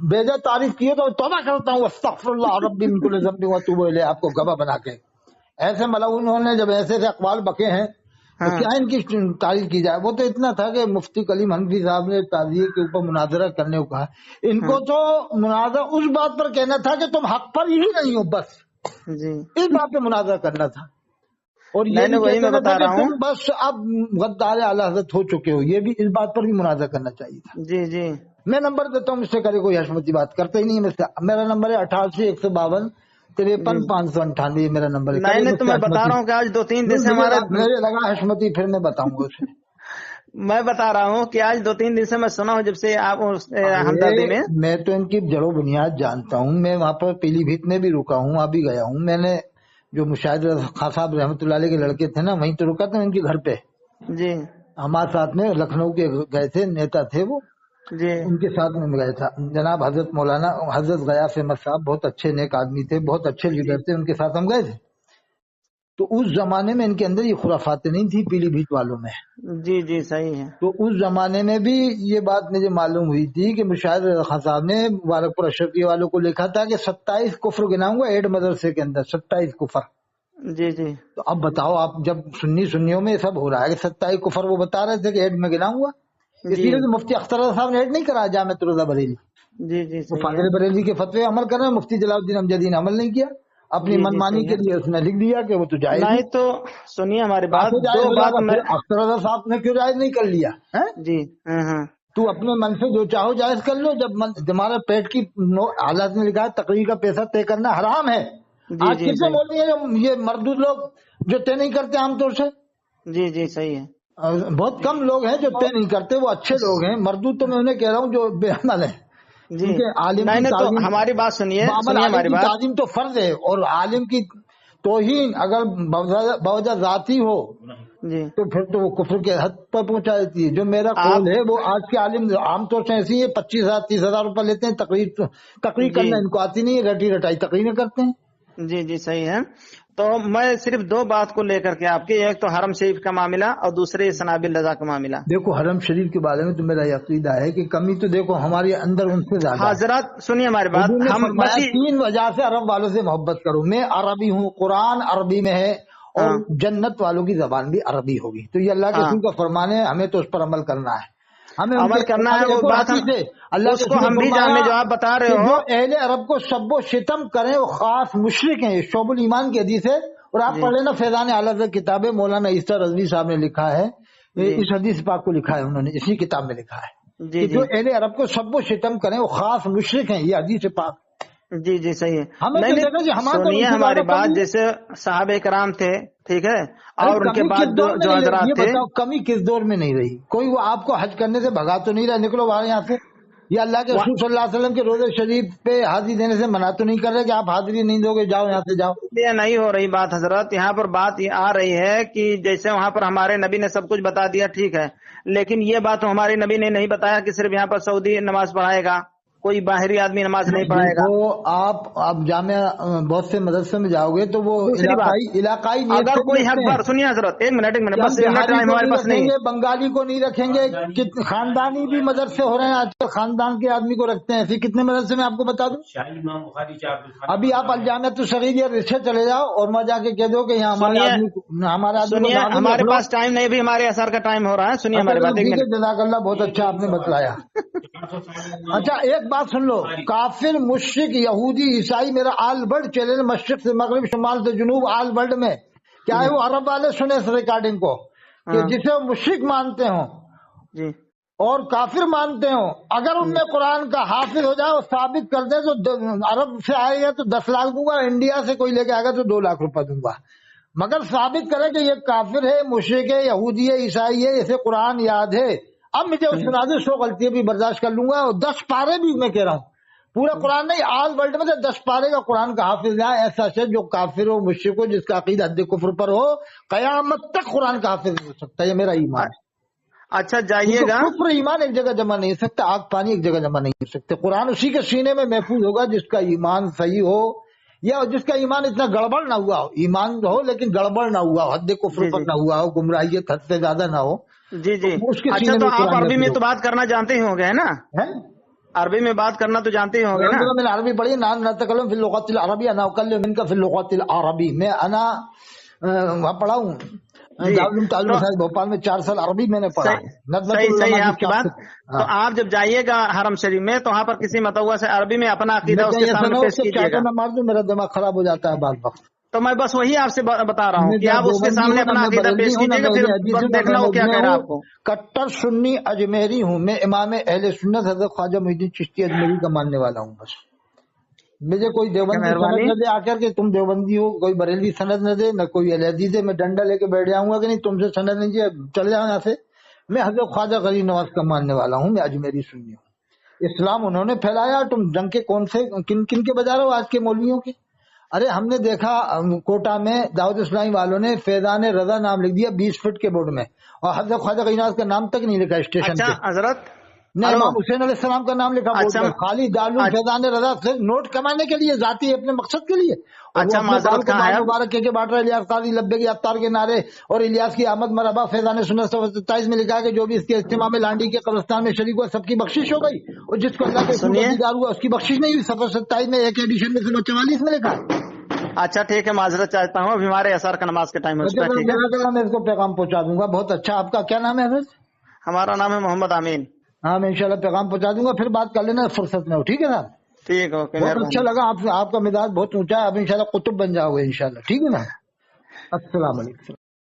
بیجا تعریف کی ہے تو توبہ کرتا ہوں، استغفر اللہ ربی من کل ذنب واتوب الیہ، آپ کو گواہ بنا کے۔ ایسے ملعونوں نے جب ایسے ایسے اقوال بکے ہیں تو کیا ان کی تعریف کی جائے۔ وہ تو اتنا تھا کہ مفتی کلیم حنفی صاحب نے تعزیے کے اوپر مناظرہ کرنے کو کہا، ان کو تو مناظرہ اس بات پر کہنا تھا کہ تم حق پر ہی نہیں ہو، بس جی اس بات پہ مناظرہ کرنا تھا۔ اور یہ نہیں بھی وہی میں کہنا تھا بتا کہ رہا ہوں۔ تم بس اب غدار اعلیٰ حضرت ہو چکے ہو، یہ بھی اس بات پر بھی مناظرہ کرنا چاہیے تھا۔ جی جی میں نمبر دیتا ہوں، اس سے کرے کوئی حشمتی بات کرتا ہی نہیں ہے۔ میرا نمبر ہے 88 152 53 598، میرا نمبر ہے۔ نہیں نہیں تو میں بتا رہا ہوں کہ آج 2-3 دن سے ہمارا، میرے لگا حشمتی، پھر میں بتاؤں گا اسے۔ میں بتا رہا ہوں کہ آج 2-3 دن سے میں سنا ہوں جب سے آپ ہمدردی میں، میں تو ان کی جڑ و بنیاد جانتا ہوں، میں وہاں پر پیلی بھیت میں بھی رکا ہوں، ابھی گیا ہوں۔ میں نے جو مشاہد خان صاحب رحمۃ اللہ علیہ کے لڑکے تھے نا، وہیں تو رکا تھا ان کے گھر پہ، جی ہمارے ساتھ میں لکھنؤ کے گئے تھے، نیتا تھے وہ، جی ان کے ساتھ میں گیا تھا۔ جناب حضرت مولانا حضرت غیاث احمد صاحب بہت اچھے نیک آدمی تھے، بہت اچھے لیڈر تھے، ان کے ساتھ ہم گئے تھے۔ تو اس زمانے میں ان کے اندر یہ خرافاتیں نہیں تھی پیلی بھیت والوں میں۔ جی جی صحیح ہے، تو اس زمانے میں بھی یہ بات مجھے معلوم ہوئی تھی کہ مشاہد خان صاحب نے مبارک پور اشرفی والوں کو لکھا تھا کہ 27 کفر گناؤں گا ایڈ مدرسے کے اندر، 27 کفر۔ جی جی تو اب بتاؤ آپ، جب سنیوں میں سب ہو رہا ہے کہ 27 کفر، وہ بتا رہے تھے کہ ایڈ میں گناؤں گا، اس لیے تو مفتی اختر صاحب نے ایڈ نہیں کرا جامع روزہ بریلی، جی جی وہ صحیح ہے، فاضل بریلی کے فتوے عمل کر رہے ہیں، مفتی جلال الدین امجدی نے عمل نہیں کیا، اپنی جی من مانی صحیح کے ہے۔ لیے اس نے لکھ دیا کہ وہ تو جائز ہے۔ نہیں تو سنیے ہماری بات، کیسے جائز 2 ہو جائے بات گا؟ میں، پھر اختر رضا صاحب نے کیوں جائز نہیں کر لیا ہے؟ جی ہاں ہاں تو اپنے من سے جو چاہو جائز کر لو، جب تمہارا پیٹ کی حالات میں لکھا ہے تقریر کا پیسہ طے کرنا حرام ہے۔ جی آج جی کتنے صحیح، بول رہی ہیں یہ مردود لوگ جو طے نہیں کرتے عام طور سے، جی جی صحیح ہے، بہت کم لوگ ہیں جو طے نہیں کرتے، وہ اچھے لوگ ہیں۔ مردود تو میں انہیں کہہ رہا ہوں جو بے عمل ہے، جی ان کے عالم نہیں کی نہیں تو تعظیم، ہماری بات سنیے، بعمل سنیے عالم ہماری کی بات، تعظیم تو فرض ہے، اور عالم کی توہین اگر بوجہ ذاتی ہو جی تو پھر تو وہ کفر کے حد پر پہنچا دیتی ہے۔ جو میرا قول ہے وہ آج کے عالم عام طور سے ایسی ہے، 25,000 30,000 روپے لیتے ہیں، تقریر کرنا ان کو آتی نہیں ہے، رٹی رٹائی تقریریں کرتے ہیں۔ جی جی صحیح ہے۔ تو میں صرف 2 بات کو لے کر کے آپ کی، ایک تو حرم شریف کا معاملہ اور دوسرے سنابل رضا کا معاملہ۔ دیکھو حرم شریف کے بارے میں تو میرا یہ عقیدہ ہے کہ کمی تو دیکھو ہمارے اندر ان سے زیادہ ہے۔ حضرات سنیے ہماری بات، حضور نے ہم فرمایا مسیح، 3 وجہ سے عرب والوں سے محبت کرو، میں عربی ہوں، قرآن عربی میں ہے، اور جنت والوں کی زبان بھی عربی ہوگی، تو یہ اللہ کے رسول کا فرمان ہے، ہمیں تو اس پر عمل کرنا ہے۔ हमें अमल करना है, वो बात हम अल्लाह के उसको रसूल हम भी फरमाया जान में जो आप बता रहे कि हो। जो अहले अरब को शब्बो शितम करें वो खास मुशरिक हैं। शोबुल ईमान की हदीस है, और आप जी पढ़ लेना फैजान आला किताब है, मौलाना ईसा रजवी साहब ने लिखा है, जी इस हदीस पाक को लिखा है उन्होंने, इसी किताब में लिखा है जी कि जी जो अहले अरब को शब्बो शितम करें वो खास मुशरिक हैं। ये हदीस पाक जी जी सही है। हमें नहीं तो देखा जी, नहीं, हमारे तो सुनिए उनसे हमारी ज्यादा बात। कमी है। जैसे साहब कराम थे, ठीक है, अरे और उनके कमी किस बाद दौर में जो नहीं रही, हजरात ये थे। बताओ कमी किस दौर में नहीं रही? कोई वो आपको हज करने से भगा तो नहीं रहा, निकलो बाहर यहाँ से, या अल्लाह के रसूल सल्लल्लाहु अलैहि वसल्लम के रोजे शरीफ पे हाजिरी देने से मना तो नहीं कर रहे कि आप हाजिरी नहीं दोगे, जाओ यहाँ से जाओ। ये नहीं हो रही बात हजरत। यहाँ पर बात ये आ रही है कि जैसे वहाँ पर हमारे नबी ने सब कुछ बता दिया, ठीक है, लेकिन ये बात तो हमारे नबी ने नहीं बताया कि सिर्फ यहाँ पर सऊदी नमाज पढ़ाएगा, कोई बाहरी आदमी नमाज नहीं पढ़ाएगा। देखो आप जामिया बहुत से मदरसे में जाओगे तो वो दूसरी बात, इलाकाई नियत अगर से कोई रखते हक हैं पर, सुनिए हजरत, एक मिनट कि हम बस, एक मिनट बिहारी टाइम को हमारे नहीं पास नहीं है। रखेंगे, बंगाली को नहीं रखेंगे, कितने खानदानी भी मदरसे हो रहे हैं आजकल, खानदान के आदमी को रखते हैं। ऐसे कितने मदरसे में आपको बता दूं, शाही इमाम बुखारी चार अभी आप अलजामिया तो शरीर या रिश्ते चले जाओ और वहाँ जाके कह दो कि यहाँ हमारे सुनिए आदमी को सुनिए, दाखिल हमारे रख लो। पास टाइम नहीं, भी हमारे असर का टाइम हो रहा है। सुनिए हमारी बात, एक ठीक है, मिनट। जज़ाकल्लाह, बहुत अच्छा आपने बतलाया। अच्छा एक बात सुन लो, काफिर मुश्रिक यहूदी ईसाई, मेरा आल वर्ल्ड चैनल मशरिक से मगरिब शुमाल से जुनूब आल वर्ल्ड में, क्या है वो अरब वाले सुने इस रिकॉर्डिंग को, कि हाँ जिसे वो मुश्रिक मानते हो जी और काफिर मानते हो, अगर उनमें कुरान का हाफिज हो जाए और साबित कर दे तो अरब से आएगा तो 10 लाख दूंगा, इंडिया से कोई लेके आएगा तो 2 लाख रुपए दूंगा, मगर साबित करे कि ये काफिर है, मुशरिक है, यहूदी है, ईसाई है, इसे कुरान याद है। अब मुझे सुना दो, 100 गलतियां भी बर्दाश्त कर लूंगा, और 10 पारे भी मैं कह रहा हूँ, पूरा कुरान नहीं, आल वर्ल्ड में से 10 पारे का कुरान का हाफिज है ऐसा है जो काफिर हो, मुशरिक हो, जिसका अकीदा हद कुफ्र पर हो, कयामत तक कुरान का हाफिज हो सकता है। ये मेरा ईमान है। अच्छा जाइएगा। कुफ्र ईमान एक जगह जमा नहीं हो सकता, आग पानी एक जगह जमा नहीं हो सकते। कुरान उसी के सीने में महफूज होगा जिसका ईमान सही हो, या जिसका ईमान इतना गड़बड़ ना हुआ हो, ईमान हो लेकिन गड़बड़ ना हुआ हो, हद कुफ्र पर ना हुआ हो, गुमराहियत हद से ज्यादा ना हो। जी जी। उसके अच्छा सीने तो में आप कुरान अरबी में महफूज तो बात करना जानते ही होंगे, है ना? है। अरबी में बात करना तो जानते ही होंगे ना? मैंने अरबी पढ़ी, नाम नतकल्लम फिल लुगतिल अरबी अना उकल्लिम मिनका फिल लुगतिल अरबी, मैं अना वहाँ पढ़ा हूँ भोपाल में 4 साल अरबी मैंने पढ़ा है। सही सही है आपकी बात। तो आप जब जाइएगा हरम शरीफ में तो वहाँ पर किसी मतौवा से अरबी में अपना अकीदा उसके सामने पेश कीजिएगा। मैं मार दूं, मेरा दिमाग खराब हो जाता है बार वक्त। तो मैं बस वही आपसे बता रहा हूँ कि आप उसके सामने अपना अकीदा पेश कीजिएगा, फिर देखना वो क्या कह रहा है आपको। कट्टर सुन्नी अजमेरी हूँ मैं, इमाम अहले सुन्नत हज़रत ख्वाजा मुहीद्दीन चिश्ती अजमेरी का मानने वाला हूँ। बस मुझे कोई देवबंदी सनद न दे आकर के तुम देवबंदी हो, कोई बरेलवी सनद न दे, न कोई अलहदी दे, मैं डंडा लेके बैठ जाऊंगा कि नहीं तुमसे सनद नहीं चाहिए, चले जाओ यहाँ से। मैं हज़रत ख्वाजा गरीब नवाज का मानने वाला हूँ, मैं अजमेरी सुन्नी हूँ। इस्लाम उन्होंने फैलाया, तुम जंग के कौन से किन किन के बजा रहे हो आज के मौलवियों के? अरे हमने देखा कोटा में दाऊद इस्लामी वालों ने फैजान रजा नाम लिख दिया 20 फीट के बोर्ड में, और हज़रत ख्वाजा गरीब नवाज का नाम तक नहीं लिखा स्टेशन पे। हजरत नहीं, इमाम हुसैन अलैहिस्सलाम का नाम लिखा बोर्ड में, खाली दारुल फैजान रजा सिर्फ नोट कमाने के लिए, जाती अपने मकसद के लिए। अच्छा माजरत कहाँ है? मुबारक के बांट रहे, इलियास काजी लब्बे के अफ्तार के नारे और इलियास की आमद मरहबा, फैजान सुन्नत 27 में लिखा कि जो भी इसके इज्तिमा में लांडी के कब्रिस्तान में शरीक हुआ सबकी बख्शिश हो गई, और जिसको अल्लाह के दीदार हुआ उसकी बख्शिश नहीं हुई। सफर 27 में एक एडिशन में 44 में लिखा। अच्छा ठीक है, माजरत चाहता हूँ, अभी हमारे असर का नमाज के टाइम हो चुका है। ठीक है, मैं इसको पैगाम पहुंचा दूंगा। बहुत अच्छा, आपका क्या नाम है? हमारा नाम है मोहम्मद आमीन। हाँ, मैं इंशाल्लाह पैगाम पहुंचा दूंगा, फिर बात कर लेना फुर्सत में हो, ठीक है ना? ठीक है, ओके। बहुत अच्छा लगा आपका मिजाज बहुत ऊंचा है, अब इंशाल्लाह कुतुब बन जाओगे इंशाल्लाह, ठीक है ना? अस्सलाम वालेकुम।